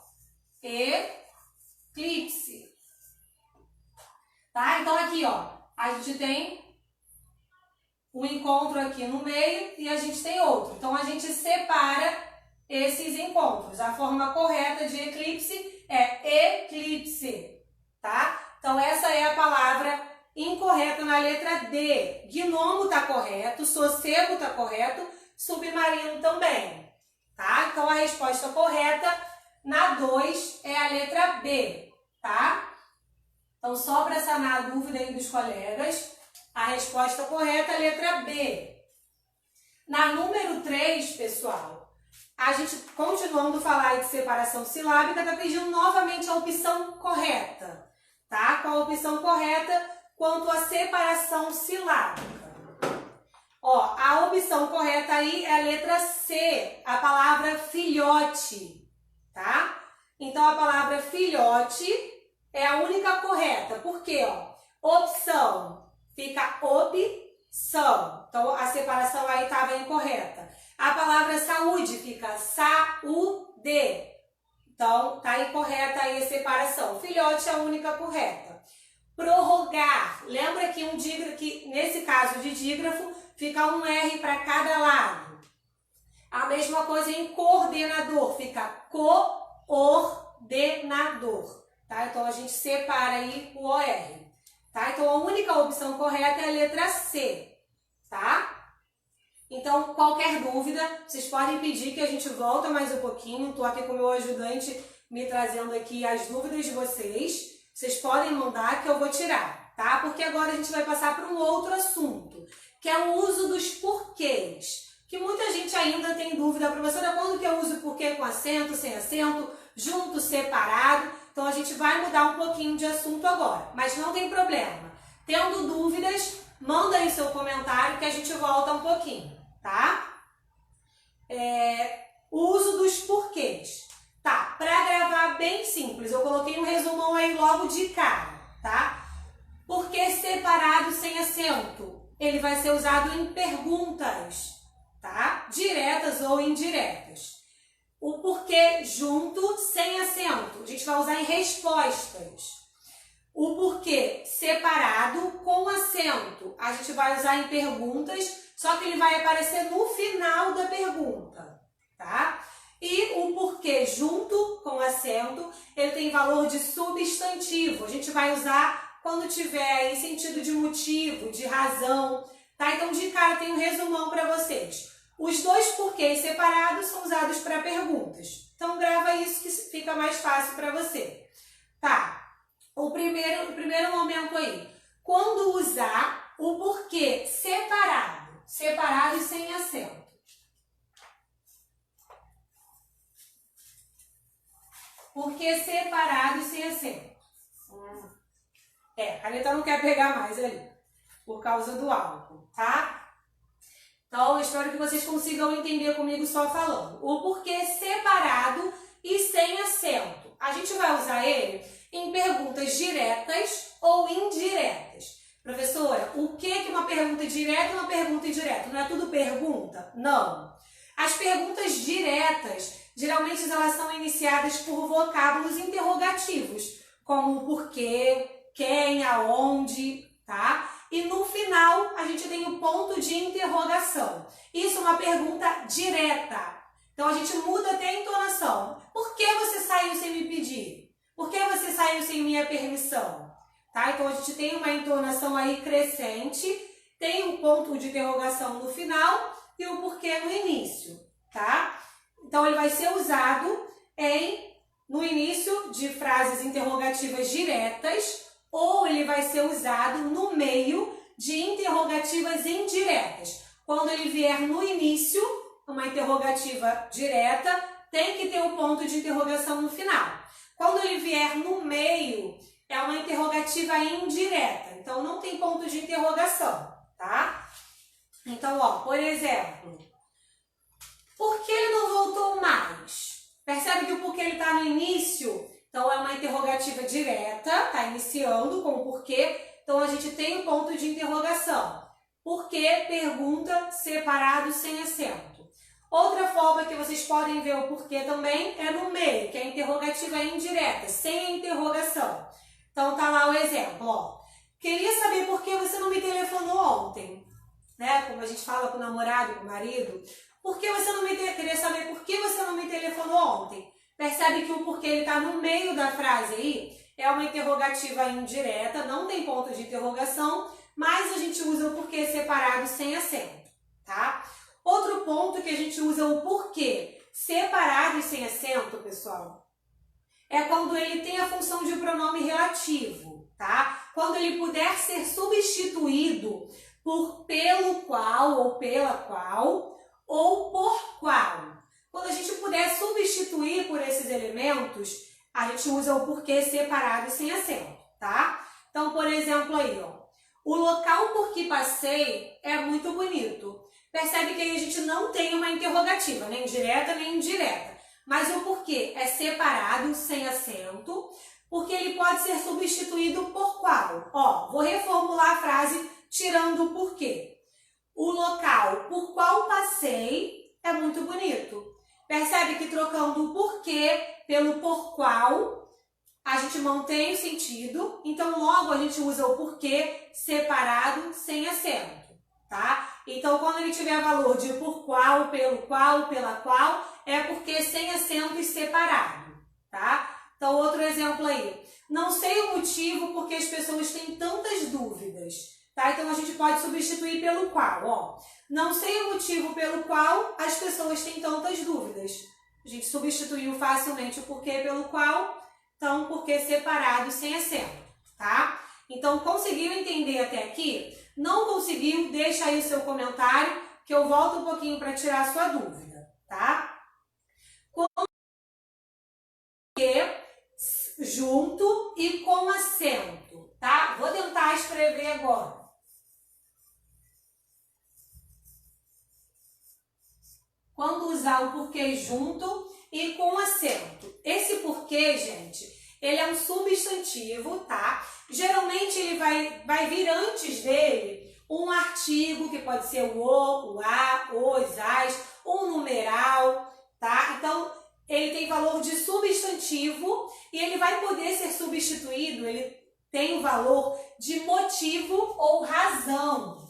eclipse. Tá? Então, aqui, ó, a gente tem um encontro aqui no meio e a gente tem outro. Então, a gente separa esses encontros. A forma correta de eclipse é eclipse, tá? Então, essa é a palavra incorreta na letra D. Gnomo tá correto, sossego tá correto, submarino também, tá? Então, a resposta correta na 2 é a letra B, tá? Então, só para sanar a dúvida aí dos colegas, a resposta correta é a letra B. Na número 3, pessoal, a gente, continuando a falar de separação silábica, está pedindo novamente a opção correta, tá? Qual a opção correta quanto à separação silábica? Ó, a opção correta aí é a letra C, a palavra filhote, tá? Então, a palavra filhote é a única correta. Por quê? Ó, opção fica opção. Então, a separação aí estava incorreta. A palavra saúde fica saúde. Então, tá incorreta aí a separação. Filhote é a única correta. Prorrogar. Lembra que que nesse caso de dígrafo fica um R para cada lado. A mesma coisa em coordenador. Fica coordenador. Tá? Então, a gente separa aí o OR. Tá? Então, a única opção correta é a letra C. Tá? Então, qualquer dúvida, vocês podem pedir que a gente volta mais um pouquinho. Estou aqui com o meu ajudante me trazendo aqui as dúvidas de vocês. Vocês podem mandar que eu vou tirar, tá? Porque agora a gente vai passar para um outro assunto, que é o uso dos porquês. Que muita gente ainda tem dúvida, professora, quando que eu uso porquê com acento, sem acento, junto, separado? Então, a gente vai mudar um pouquinho de assunto agora, mas não tem problema. Tendo dúvidas, manda aí seu comentário que a gente volta um pouquinho, tá? O uso dos porquês. Tá, para gravar bem simples, eu coloquei um resumão aí logo de cara, tá? Porquê separado sem acento? ele vai ser usado em perguntas, tá? Diretas ou indiretas. O porquê junto, sem acento, a gente vai usar em respostas. O porquê separado com acento, a gente vai usar em perguntas, só que ele vai aparecer no final da pergunta, tá? E o porquê junto com acento, ele tem valor de substantivo. A gente vai usar quando tiver aí sentido de motivo, de razão, tá? Então, de cara, tem um resumão para vocês. Os dois porquês separados são usados para perguntas. Então, grava isso que fica mais fácil para você. Tá? O primeiro momento aí. Quando usar o porquê separado e sem acento. Porquê separado e sem acento. A caneta não quer pegar mais ali, por causa do álcool, tá? Então, eu espero que vocês consigam entender comigo só falando. O porquê separado e sem acento. A gente vai usar ele em perguntas diretas ou indiretas. Professora, o que é uma pergunta direta e uma pergunta indireta? Não é tudo pergunta? Não. As perguntas diretas, geralmente elas são iniciadas por vocábulos interrogativos, como o porquê, quem, aonde, tá? E no final, a gente tem o ponto de interrogação. Isso é uma pergunta direta. Então, a gente muda até a entonação. Por que você saiu sem me pedir? Por que você saiu sem minha permissão? Tá? Então, a gente tem uma entonação aí crescente, tem um ponto de interrogação no final e o porquê no início, tá? Então, ele vai ser usado no início de frases interrogativas diretas, ou ele vai ser usado no meio de interrogativas indiretas. Quando ele vier no início, uma interrogativa direta, tem que ter um ponto de interrogação no final. Quando ele vier no meio, é uma interrogativa indireta. Então, não tem ponto de interrogação, tá? Então, ó, por exemplo, por que ele não voltou mais? Percebe que o porquê ele está no início? Então, é uma interrogativa direta, está iniciando com o porquê. Então, a gente tem um ponto de interrogação. Porquê? Pergunta separado sem acento. Outra forma que vocês podem ver o porquê também é no meio, que é a interrogativa indireta, sem a interrogação. Então, tá lá o exemplo, ó. Queria saber por que você não me telefonou ontem. Né? Como a gente fala com o namorado, com o marido. Queria saber por que você não me telefonou ontem. Percebe que o porquê ele está no meio da frase aí, é uma interrogativa indireta, não tem ponto de interrogação, mas a gente usa o porquê separado sem acento, tá? Outro ponto que a gente usa o porquê separado e sem acento, pessoal, é quando ele tem a função de pronome relativo, tá? Quando ele puder ser substituído por pelo qual ou pela qual ou por qual. Quando a gente puder substituir por esses elementos, a gente usa o porquê separado e sem acento, tá? Então, por exemplo aí, ó, o local por que passei é muito bonito. Percebe que aí a gente não tem uma interrogativa, nem direta nem indireta. Mas o porquê é separado, sem acento, porque ele pode ser substituído por qual? Ó, vou reformular a frase tirando o porquê. O local por qual passei é muito bonito. Percebe que trocando o porquê pelo por qual, a gente mantém o sentido. Então, logo, a gente usa o porquê separado, sem acento, tá? Então, quando ele tiver valor de por qual, pela qual, é porque sem acento e separado, tá? Então, outro exemplo aí. Não sei o motivo porque as pessoas têm tantas dúvidas, tá? Então, a gente pode substituir pelo qual, ó. Não sei o motivo pelo qual as pessoas têm tantas dúvidas. A gente substituiu facilmente o porquê pelo qual, então, porquê separado sem acento, tá? Então, conseguiu entender até aqui? Não conseguiu? Deixa aí o seu comentário, que eu volto um pouquinho para tirar a sua dúvida, tá? Junto e com acento, tá? Vou tentar escrever agora. Quando usar o porquê junto e com acento. Esse porquê, gente, ele é um substantivo, tá? Geralmente ele vai vir antes dele um artigo, que pode ser o a, os, as, um numeral, tá? Então, ele tem valor de substantivo e ele vai poder ser substituído, ele tem o valor de motivo ou razão.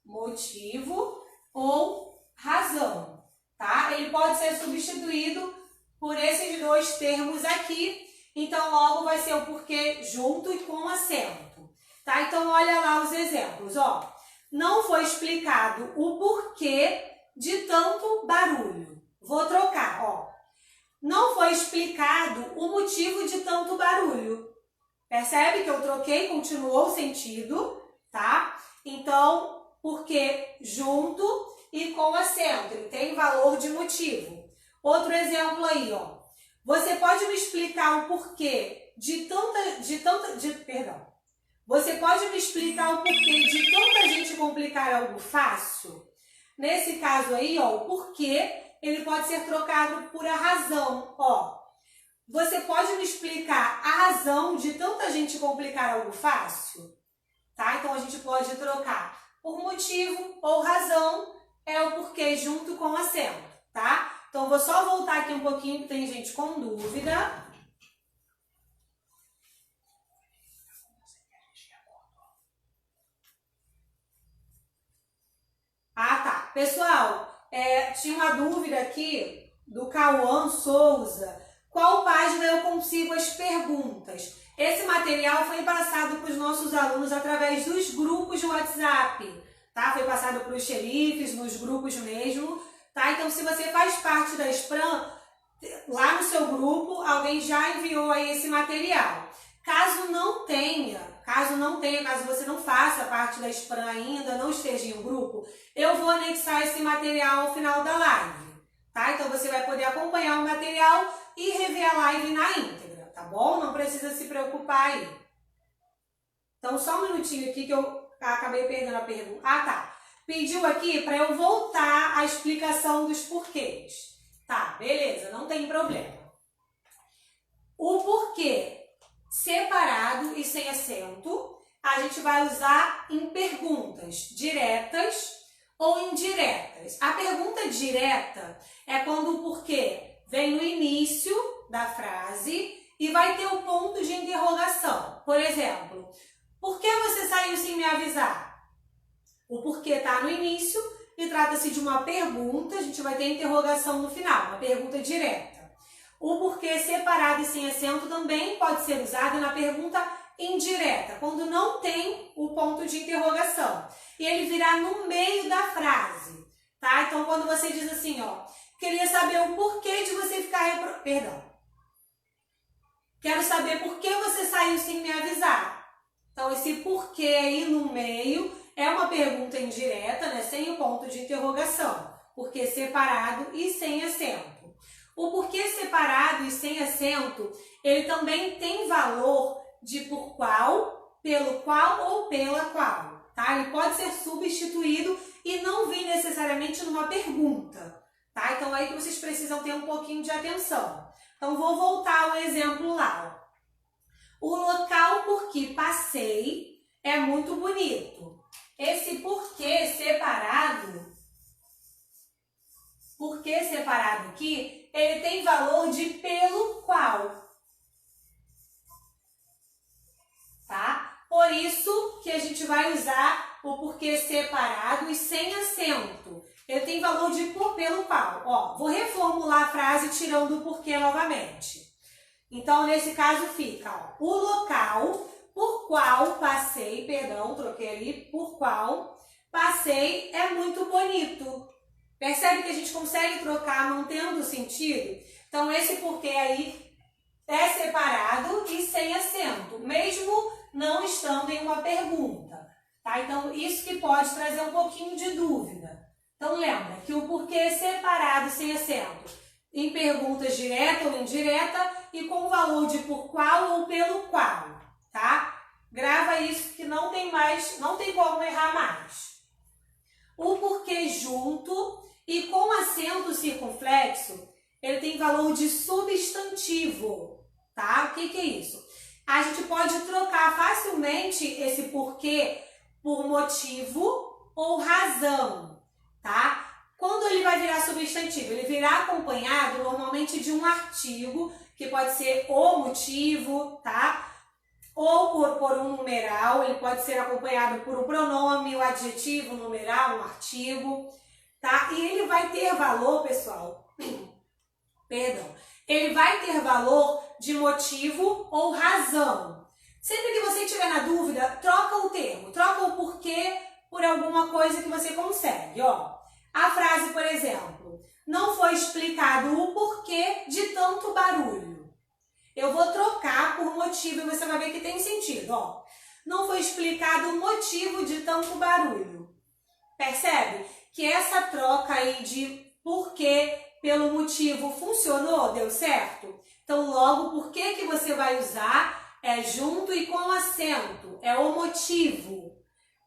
Motivo ou razão, tá? Ele pode ser substituído por esses dois termos aqui, então logo vai ser o porquê junto e com acento, tá? Então olha lá os exemplos, ó. Não foi explicado o porquê de tanto barulho. Vou trocar, ó. Não foi explicado o motivo de tanto barulho. Percebe que eu troquei, continuou o sentido, tá? Então, porque junto e com acento, ele tem valor de motivo. Outro exemplo aí, ó. Você pode me explicar o porquê Você pode me explicar o porquê de tanta gente complicar algo fácil? Nesse caso aí, ó, o porquê, ele pode ser trocado por a razão, ó. Você pode me explicar a razão de tanta gente complicar algo fácil? Tá? Então, a gente pode trocar por motivo ou razão, é o porquê junto com acento, tá? Então, vou só voltar aqui um pouquinho, que tem gente com dúvida. Ah, tá. Pessoal, tinha uma dúvida aqui do Cauã Souza. Qual página eu consigo as perguntas? Esse material foi passado para os nossos alunos através dos grupos de WhatsApp, tá? Foi passado para os xerifes, nos grupos mesmo, tá? Então, se você faz parte da SPRAM, lá no seu grupo, alguém já enviou aí esse material. Caso você não faça parte da SPRAM ainda, não esteja em um grupo, eu vou anexar esse material ao final da live, tá? Então, você vai poder acompanhar o material e rever a live na íntegra, tá bom? Não precisa se preocupar aí. Então, só um minutinho aqui que eu acabei perdendo a pergunta. Ah, tá. Pediu aqui para eu voltar à explicação dos porquês. Tá, beleza, não tem problema. O porquê separado e sem acento, a gente vai usar em perguntas diretas ou indiretas. A pergunta direta é quando o porquê vem no início da frase e vai ter o ponto de interrogação. Por exemplo, por que você saiu sem me avisar? O porquê está no início e trata-se de uma pergunta, a gente vai ter interrogação no final, uma pergunta direta. O porquê separado e sem acento também pode ser usado na pergunta indireta, quando não tem o ponto de interrogação. E ele virá no meio da frase, tá? Então, quando você diz assim, ó, queria saber o porquê de você ficar... Quero saber por que você saiu sem me avisar. Então, esse porquê aí no meio é uma pergunta indireta, né? Sem o ponto de interrogação. Porquê separado e sem acento. O porquê separado e sem acento, ele também tem valor de por qual, pelo qual ou pela qual, tá? Ele pode ser substituído e não vir necessariamente numa pergunta, tá? Então, aí que vocês precisam ter um pouquinho de atenção. Então, vou voltar ao exemplo lá. O local por que passei é muito bonito. Esse porquê separado aqui, ele tem valor de pelo qual, tá? Por isso que a gente vai usar o porquê separado e sem acento. Ele tem valor de por pelo qual. Ó, vou reformular a frase tirando o porquê novamente. Então, nesse caso fica, ó, o local por qual passei, troquei ali, por qual passei é muito bonito. Percebe que a gente consegue trocar mantendo o sentido? Então, esse porquê aí é separado e sem acento, mesmo não estando em uma pergunta, tá? Então, isso que pode trazer um pouquinho de dúvida. Então, lembra que o porquê é separado sem acento em perguntas direta ou indireta e com valor de por qual ou pelo qual, tá? Grava isso que não tem como errar mais. O porquê junto e com acento circunflexo, ele tem valor de substantivo, tá? O que é isso? A gente pode trocar facilmente esse porquê por motivo ou razão, tá? Quando ele vai virar substantivo? Ele virá acompanhado normalmente de um artigo, que pode ser o motivo, tá? Ou por um numeral, ele pode ser acompanhado por um pronome, o adjetivo, numeral, um artigo, tá? E ele vai ter valor, pessoal, perdão, ele vai ter valor de motivo ou razão. Sempre que você estiver na dúvida, troca o termo, troca o porquê por alguma coisa que você consegue, ó. A frase, por exemplo, não foi explicado o porquê de tanto barulho. Eu vou trocar por motivo e você vai ver que tem sentido, ó. Não foi explicado o motivo de tanto barulho. Percebe que essa troca aí de porquê pelo motivo funcionou, deu certo? Então, logo, por que você vai usar é junto e com acento, é o motivo.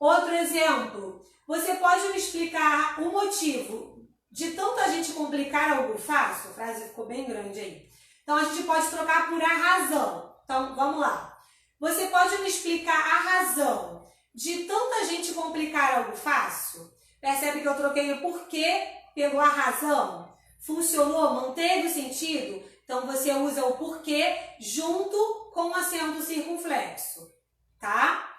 Outro exemplo, você pode me explicar o motivo de tanta gente complicar algo fácil? A frase ficou bem grande aí. Então, a gente pode trocar por a razão. Então, vamos lá. Você pode me explicar a razão de tanta gente complicar algo fácil? Percebe que eu troquei o porquê pelo a razão? Funcionou? Manteve o sentido? Então, você usa o porquê junto com o acento circunflexo, tá?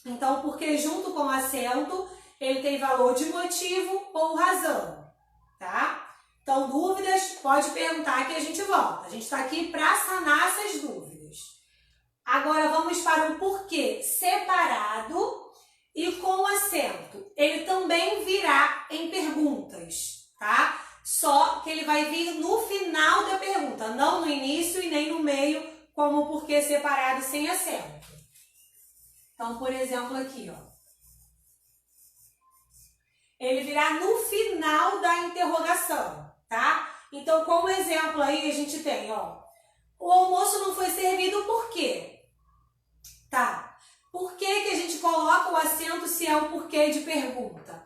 Então, o porquê junto com o acento, ele tem valor de motivo ou razão, tá? Então, dúvidas, pode perguntar que a gente volta. A gente está aqui para sanar essas dúvidas. Agora, vamos para o porquê separado e com acento. Ele também virá em perguntas, tá? Só que ele vai vir no final da pergunta, não no início e nem no meio, como o porquê separado sem acento. Então, por exemplo, aqui, ó. Ele virá no final da interrogação, tá? Então, como exemplo aí, a gente tem, ó. O almoço não foi servido por quê? Tá. Por que a gente coloca o acento se é o porquê de pergunta?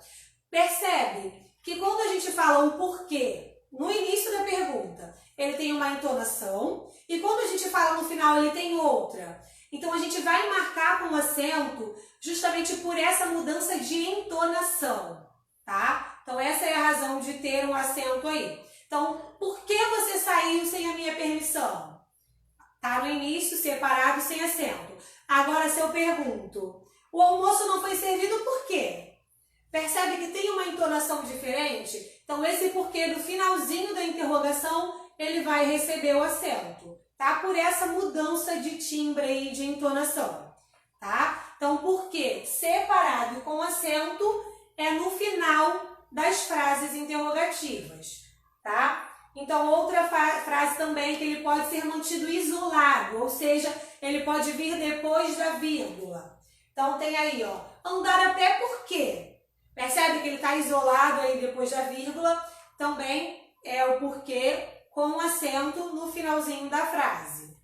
Percebe que quando a gente fala o porquê no início da pergunta, ele tem uma entonação, e quando a gente fala no final, ele tem outra. Então, a gente vai marcar com acento justamente por essa mudança de entonação, tá? Então, essa é a razão de ter um acento aí. Então, por que você saiu sem a minha permissão? Tá no início, separado, sem acento. Agora, se eu pergunto, o almoço não foi servido por quê? Percebe que tem uma entonação diferente? Então, esse porquê do finalzinho da interrogação, ele vai receber o acento, tá? Por essa mudança de timbre aí, de entonação, tá? Então, porquê separado e com acento é no final das frases interrogativas, tá? Então, outra frase também que ele pode ser mantido isolado, ou seja, ele pode vir depois da vírgula. Então, tem aí, ó, andar a pé por quê? Percebe que ele está isolado aí depois da vírgula? Também é o porquê com acento no finalzinho da frase.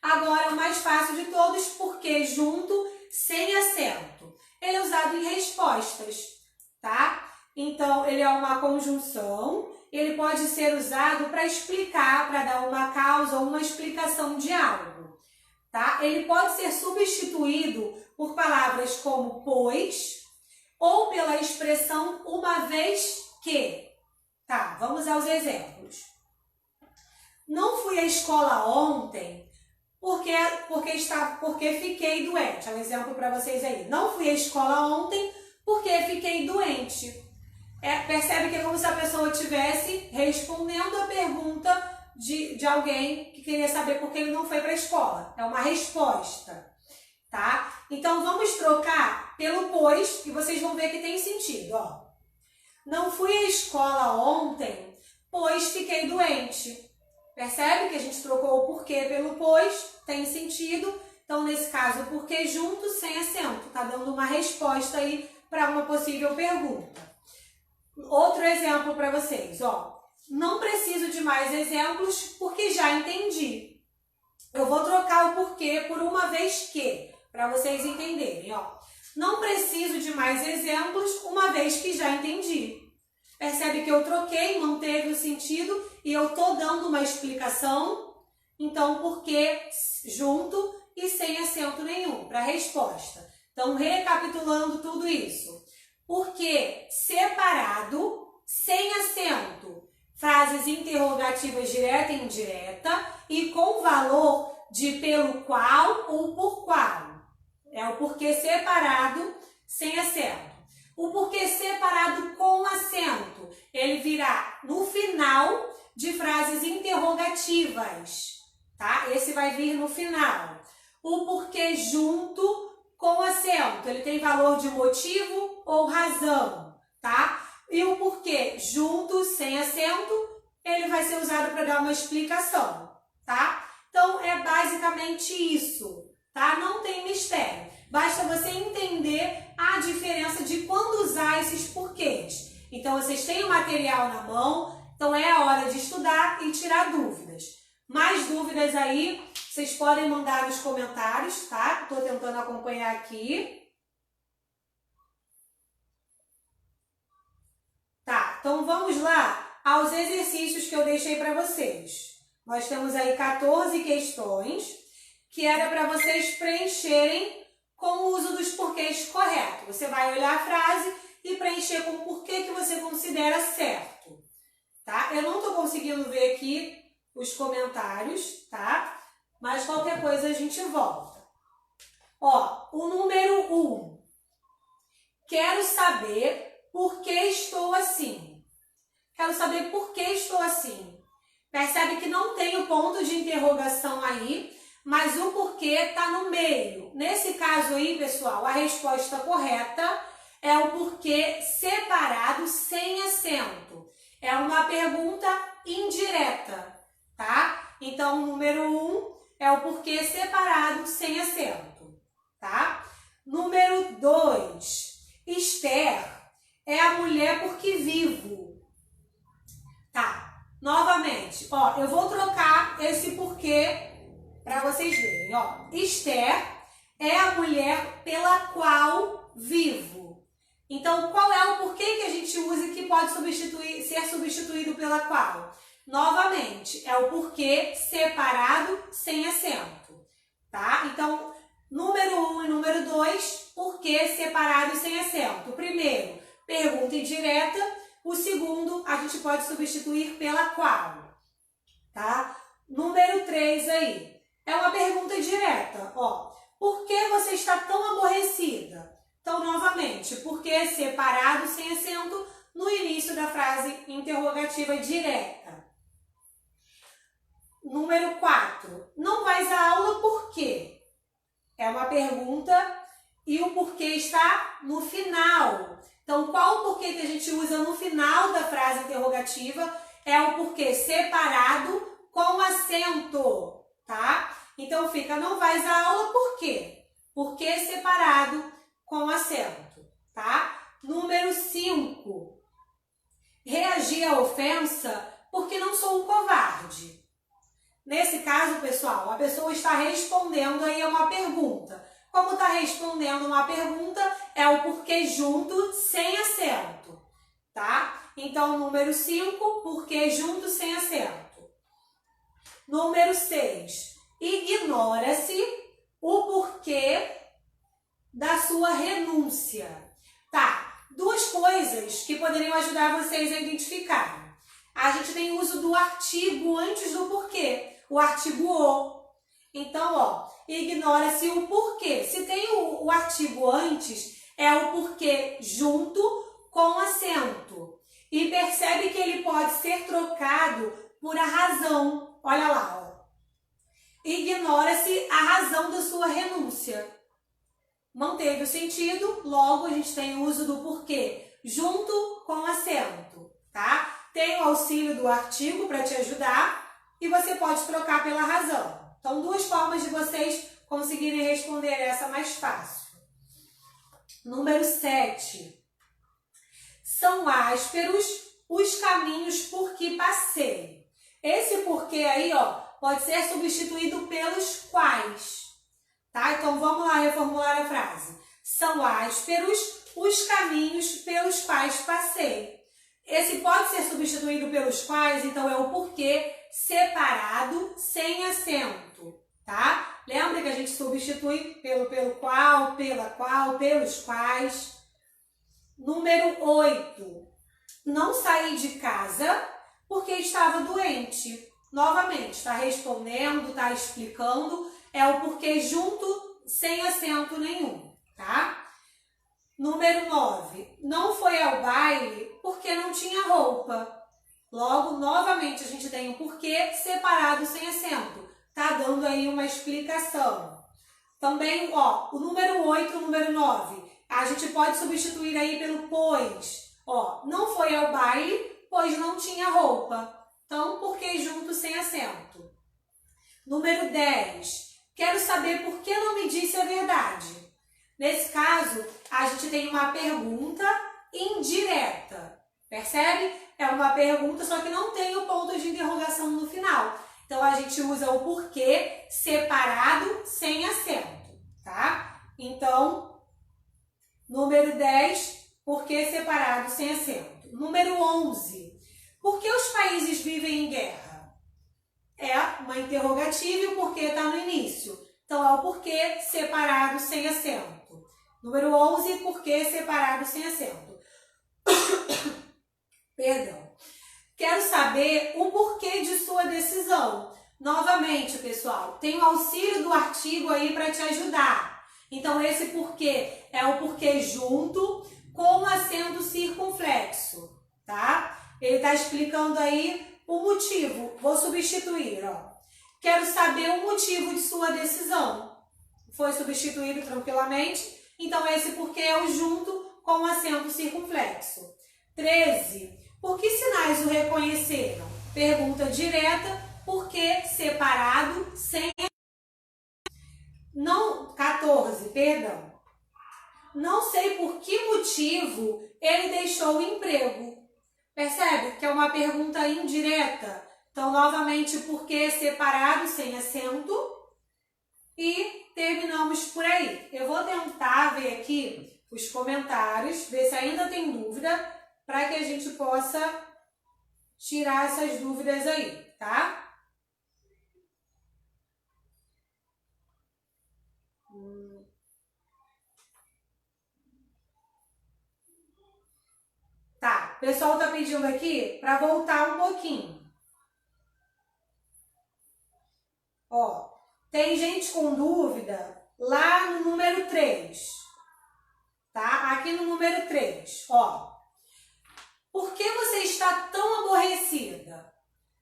Agora, o mais fácil de todos, porquê junto, sem acento. Ele é usado em respostas, tá? Então, ele é uma conjunção, ele pode ser usado para explicar, para dar uma causa ou uma explicação de algo, tá? Ele pode ser substituído por palavras como pois, ou pela expressão uma vez que. Tá, vamos aos exemplos. Não fui à escola ontem porque fiquei doente. É um exemplo para vocês aí. Não fui à escola ontem porque fiquei doente. Percebe que é como se a pessoa estivesse respondendo a pergunta de alguém que queria saber por que ele não foi para a escola. É uma resposta, tá? Então, vamos trocar pelo pois e vocês vão ver que tem sentido, ó. Não fui à escola ontem, pois fiquei doente. Percebe que a gente trocou o porquê pelo pois, tem sentido. Então, nesse caso, o porquê junto, sem acento. Tá dando uma resposta aí para uma possível pergunta. Outro exemplo para vocês, ó. Não preciso de mais exemplos porque já entendi. Eu vou trocar o porquê por uma vez que, para vocês entenderem, ó. Não preciso de mais exemplos, uma vez que já entendi. Percebe que eu troquei, manteve o sentido e eu tô dando uma explicação. Então, porquê junto e sem acento nenhum para a resposta. Então, recapitulando tudo isso. Porque separado, sem acento, frases interrogativas direta e indireta e com valor de pelo qual ou por qual. É o porquê separado, sem acento. O porquê separado com acento, ele virá no final de frases interrogativas, tá? Esse vai vir no final. O porquê junto com acento, ele tem valor de motivo ou razão, tá? E o porquê junto, sem acento, ele vai ser usado para dar uma explicação, tá? Então, é basicamente isso, tá? Não tem mistério. Basta você entender a diferença de quando usar esses porquês. Então, vocês têm o material na mão, então é a hora de estudar e tirar dúvidas. Mais dúvidas aí, vocês podem mandar nos comentários, tá? Estou tentando acompanhar aqui. Tá, então vamos lá aos exercícios que eu deixei para vocês. Nós temos aí 14 questões que era para vocês preencherem com o uso dos porquês correto. Você vai olhar a frase e preencher com o porquê que você considera certo, tá? Eu não estou conseguindo ver aqui os comentários, tá? Mas qualquer coisa a gente volta. Ó, o número 1. Quero saber por que estou assim. Quero saber por que estou assim. Percebe que não tem o ponto de interrogação aí, mas o porquê está no meio. Nesse caso aí, pessoal, a resposta correta é o porquê separado sem acento. É uma pergunta indireta, tá? Então, o número 1 é o porquê separado sem acento, tá? Número 2. Esther é a mulher por que vivo. Tá, novamente, ó, eu vou trocar esse porquê para vocês verem, ó. Esther é a mulher pela qual vivo. Então, qual é o porquê que a gente usa e que pode ser substituído pela qual? Novamente, é o porquê separado sem acento, tá? Então, número 1 e número 2, porquê separado e sem acento. O primeiro, pergunta indireta. O segundo, a gente pode substituir pela qual, tá? Número 3 aí, é uma pergunta direta, ó. Por que você está tão aborrecida? Então, novamente, porquê separado sem acento no início da frase interrogativa direta. Número 4, não vais à aula por quê? É uma pergunta e o porquê está no final. Então, qual o porquê que a gente usa no final da frase interrogativa? É o porquê separado com acento, tá? Então, fica, não vais à aula por quê? Porquê separado com acento, tá? Número 5. Reagir à ofensa porque não sou um covarde. Nesse caso, pessoal, a pessoa está respondendo aí a uma pergunta. Como está respondendo uma pergunta, é o porquê junto, sem acento, tá? Então, número 5, porquê junto, sem acento. Número 6, ignora-se o porquê da sua renúncia. Tá, duas coisas que poderiam ajudar vocês a identificar. A gente tem o uso do artigo antes do porquê, o artigo o. Então, ó, ignora-se o porquê. Se tem o artigo antes, é o porquê junto com acento. E percebe que ele pode ser trocado por a razão. Olha lá, ó. Ignora-se a razão da sua renúncia. Manteve o sentido, logo a gente tem o uso do porquê junto com acento, tá? Tem o auxílio do artigo para te ajudar e você pode trocar pela razão. Então, duas formas de vocês conseguirem responder essa mais fácil. Número 7. São ásperos os caminhos por que passei. Esse porquê aí, ó, pode ser substituído pelos quais. Tá? Então, vamos lá reformular a frase. São ásperos os caminhos pelos quais passei. Esse pode ser substituído pelos quais, então é o porquê separado sem acento, tá? Lembra que a gente substitui pelo qual, pela qual, pelos quais. Número 8. Não saí de casa porque estava doente. Novamente, está respondendo, está explicando. É o porquê junto, sem acento nenhum, tá? Número 9. Não foi ao baile porque não tinha roupa. Logo, novamente, a gente tem o porquê separado sem acento. Tá dando aí uma explicação. Também, ó, o número 8 e o número 9. A gente pode substituir aí pelo pois. Ó, não foi ao baile, pois não tinha roupa. Então, porquê junto sem acento. Número 10. Quero saber por que não me disse a verdade. Nesse caso, a gente tem uma pergunta indireta. Percebe? É uma pergunta, só que não tem o ponto de interrogação no final. Então, a gente usa o porquê separado sem acento, tá? Então, número 10, porquê separado sem acento. Número 11, por que os países vivem em guerra? É uma interrogativa e o porquê está no início. Então, é o porquê separado sem acento. Número 11, porquê separado sem acento. Perdão. Quero saber o porquê de sua decisão. Novamente, pessoal, tem o auxílio do artigo aí para te ajudar. Então, esse porquê é o porquê junto com acento circunflexo, tá? Ele está explicando aí o motivo. Vou substituir, ó. Quero saber o motivo de sua decisão. Foi substituído tranquilamente. Então, esse porquê é o junto com acento circunflexo. 13. Por que sinais o reconheceram? Pergunta direta, por que separado, sem... Não, 14, perdão. Não sei por que motivo ele deixou o emprego. Percebe que é uma pergunta indireta? Então, novamente, por que separado, sem acento. E terminamos por aí. Eu vou tentar ver aqui os comentários, ver se ainda tem dúvida, para que a gente possa tirar essas dúvidas aí, tá? Tá, o pessoal tá pedindo aqui para voltar um pouquinho. Ó, tem gente com dúvida lá no número 3, tá? Aqui no número 3, ó. Por que você está tão aborrecida?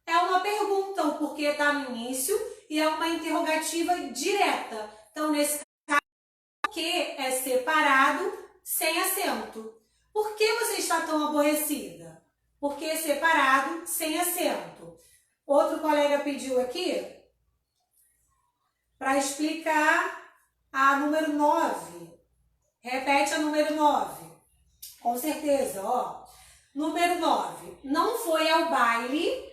É uma pergunta, o porquê está no início e é uma interrogativa direta. Então, nesse caso, o porquê é separado sem acento. Por que você está tão aborrecida? Porquê é separado sem acento. Outro colega pediu aqui para explicar a número 9. Repete a número 9. Com certeza, ó. Número 9. Não foi ao baile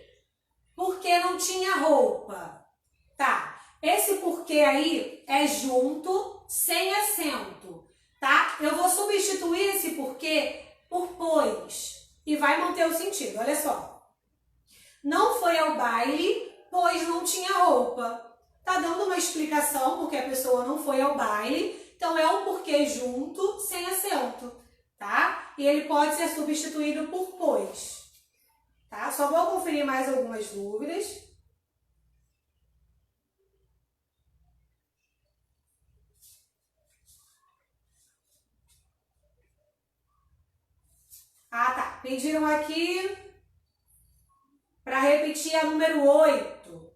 porque não tinha roupa. Tá. Esse porquê aí é junto, sem acento. Tá? Eu vou substituir esse porquê por pois. E vai manter o sentido. Olha só. Não foi ao baile, pois não tinha roupa. Tá dando uma explicação porque a pessoa não foi ao baile. Então, é um porquê junto, sem acento. Tá? E ele pode ser substituído por pois. Tá? Só vou conferir mais algumas dúvidas. Ah, tá. Pediram aqui para repetir a número 8.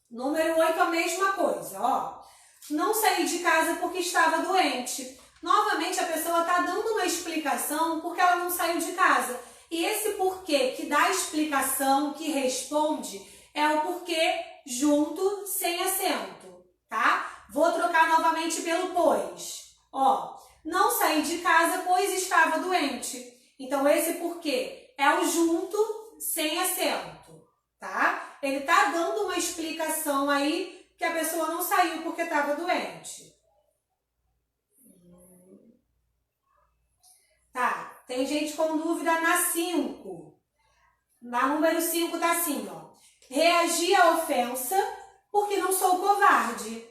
Número 8 a mesma coisa, ó. Não saí de casa porque estava doente. Novamente, a pessoa está dando uma explicação porque ela não saiu de casa. E esse porquê que dá explicação, que responde, é o porquê junto, sem acento, tá? Vou trocar novamente pelo pois. Ó, não saí de casa pois estava doente. Então, esse porquê é o junto, sem acento, tá? Ele está dando uma explicação aí que a pessoa não saiu porque estava doente. Tá, tem gente com dúvida na 5. Na número 5 tá assim, ó. Reagi à ofensa porque não sou covarde.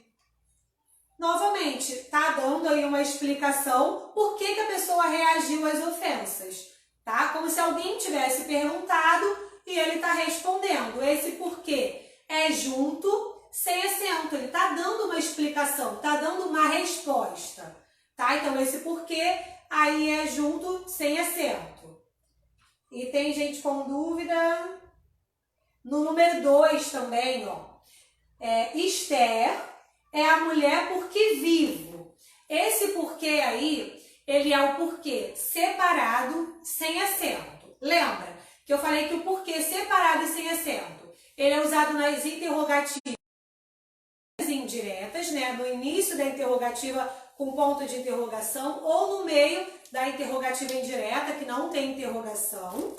basicamente tá dando aí uma explicação por que a pessoa reagiu às ofensas, tá? Como se alguém tivesse perguntado e ele tá respondendo. Esse porquê é junto, sem acento. Ele tá dando uma explicação, tá dando uma resposta, tá? Então esse porquê aí é junto, sem acento. E tem gente com dúvida no número 2 também, ó. Esther é a mulher porque vivo. Esse porquê aí, ele é o porquê separado, sem acento. Lembra que eu falei que o porquê separado e sem acento, ele é usado nas interrogativas indiretas, né? No início da interrogativa com ponto de interrogação ou no meio da interrogativa indireta, que não tem interrogação.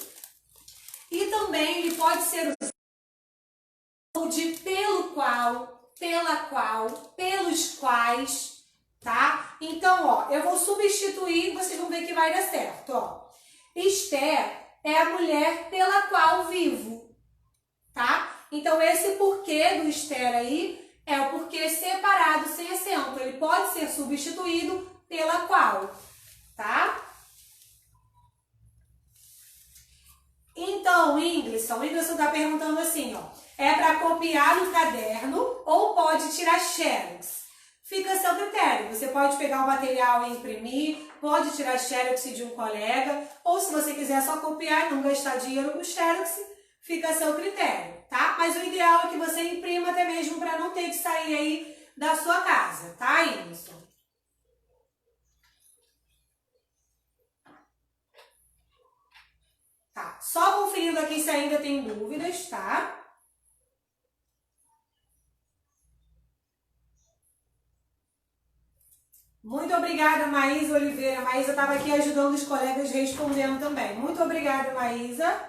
E também ele pode ser usado de pelo qual, pela qual, pelos quais, tá? Então, ó, eu vou substituir, vocês vão ver que vai dar certo, ó. Esther é a mulher pela qual vivo, tá? Então, esse porquê do Esther aí é o porquê separado, sem acento. Ele pode ser substituído pela qual, tá? Então, o Inglisson está perguntando assim, ó. É para copiar no caderno ou pode tirar xerox? Fica a seu critério. Você pode pegar o material e imprimir, pode tirar xerox de um colega, ou se você quiser só copiar e não gastar dinheiro com xerox, fica a seu critério, tá? Mas o ideal é que você imprima até mesmo para não ter que sair aí da sua casa, tá, Inglisson? Tá, só conferindo aqui se ainda tem dúvidas, tá? Muito obrigada, Maísa Oliveira. A Maísa estava aqui ajudando os colegas respondendo também. Muito obrigada, Maísa.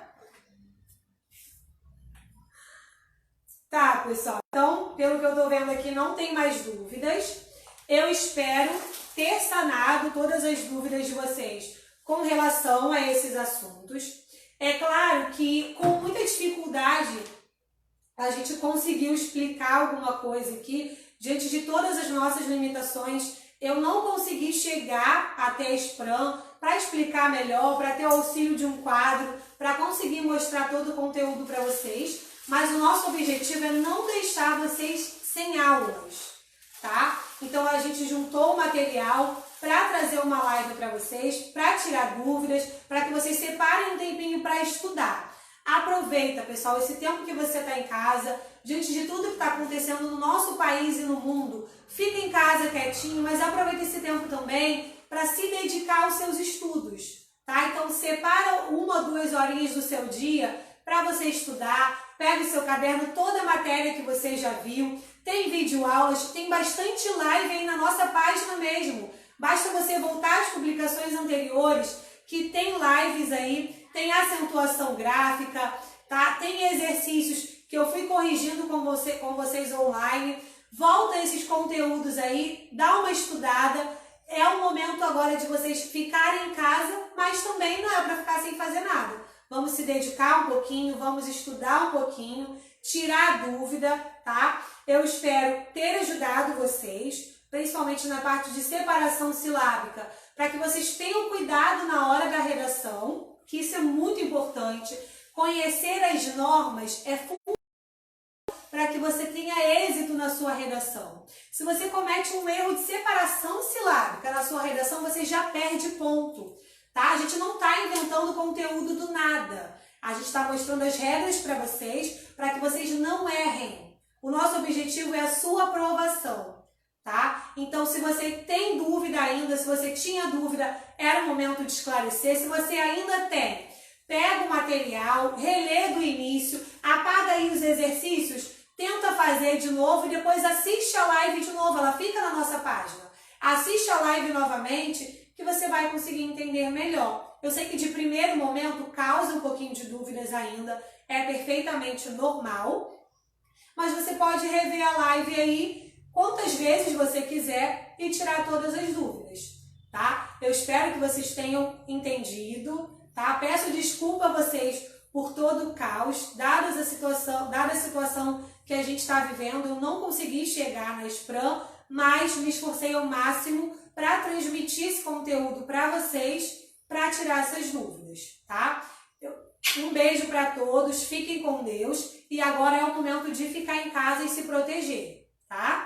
Tá, pessoal. Então, pelo que eu tô vendo aqui, não tem mais dúvidas. Eu espero ter sanado todas as dúvidas de vocês com relação a esses assuntos. É claro que com muita dificuldade a gente conseguiu explicar alguma coisa aqui. Diante de todas as nossas limitações, eu não consegui chegar até a SPRAM para explicar melhor, para ter o auxílio de um quadro, para conseguir mostrar todo o conteúdo para vocês. Mas o nosso objetivo é não deixar vocês sem aulas, tá? Então a gente juntou o material para trazer uma live para vocês, para tirar dúvidas, para que vocês separem um tempinho para estudar. Aproveita, pessoal, esse tempo que você está em casa, diante de tudo que está acontecendo no nosso país e no mundo, fica em casa quietinho, mas aproveita esse tempo também para se dedicar aos seus estudos, tá? Então separa 1 ou 2 horinhas do seu dia para você estudar, pega o seu caderno, toda a matéria que você já viu, tem videoaulas, tem bastante live aí na nossa página mesmo. Basta você voltar às publicações anteriores, que tem lives aí, tem acentuação gráfica, tá? Tem exercícios que eu fui corrigindo com vocês online. Volta esses conteúdos aí, dá uma estudada. É o momento agora de vocês ficarem em casa, mas também não é para ficar sem fazer nada. Vamos se dedicar um pouquinho, vamos estudar um pouquinho, tirar dúvida, tá? Eu espero ter ajudado vocês, principalmente na parte de separação silábica, para que vocês tenham cuidado na hora da redação, que isso é muito importante. Conhecer as normas é fundamental para que você tenha êxito na sua redação. Se você comete um erro de separação silábica na sua redação, você já perde ponto. Tá? A gente não está inventando conteúdo do nada. A gente está mostrando as regras para vocês, para que vocês não errem. O nosso objetivo é a sua aprovação, tá? Então, se você tem dúvida ainda, se você tinha dúvida, era o momento de esclarecer. Se você ainda tem, pega o material, relê do início, apaga aí os exercícios, tenta fazer de novo e depois assiste a live de novo. Ela fica na nossa página. Assiste a live novamente, que você vai conseguir entender melhor. Eu sei que de primeiro momento causa um pouquinho de dúvidas ainda, é perfeitamente normal, mas você pode rever a live aí quantas vezes você quiser e tirar todas as dúvidas, tá? Eu espero que vocês tenham entendido, tá? Peço desculpa a vocês por todo o caos, dada a situação que a gente está vivendo. Eu não consegui chegar na SPRAM, mas me esforcei ao máximo para transmitir esse conteúdo para vocês, para tirar essas dúvidas, tá? Um beijo para todos, fiquem com Deus e agora é o momento de ficar em casa e se proteger, tá?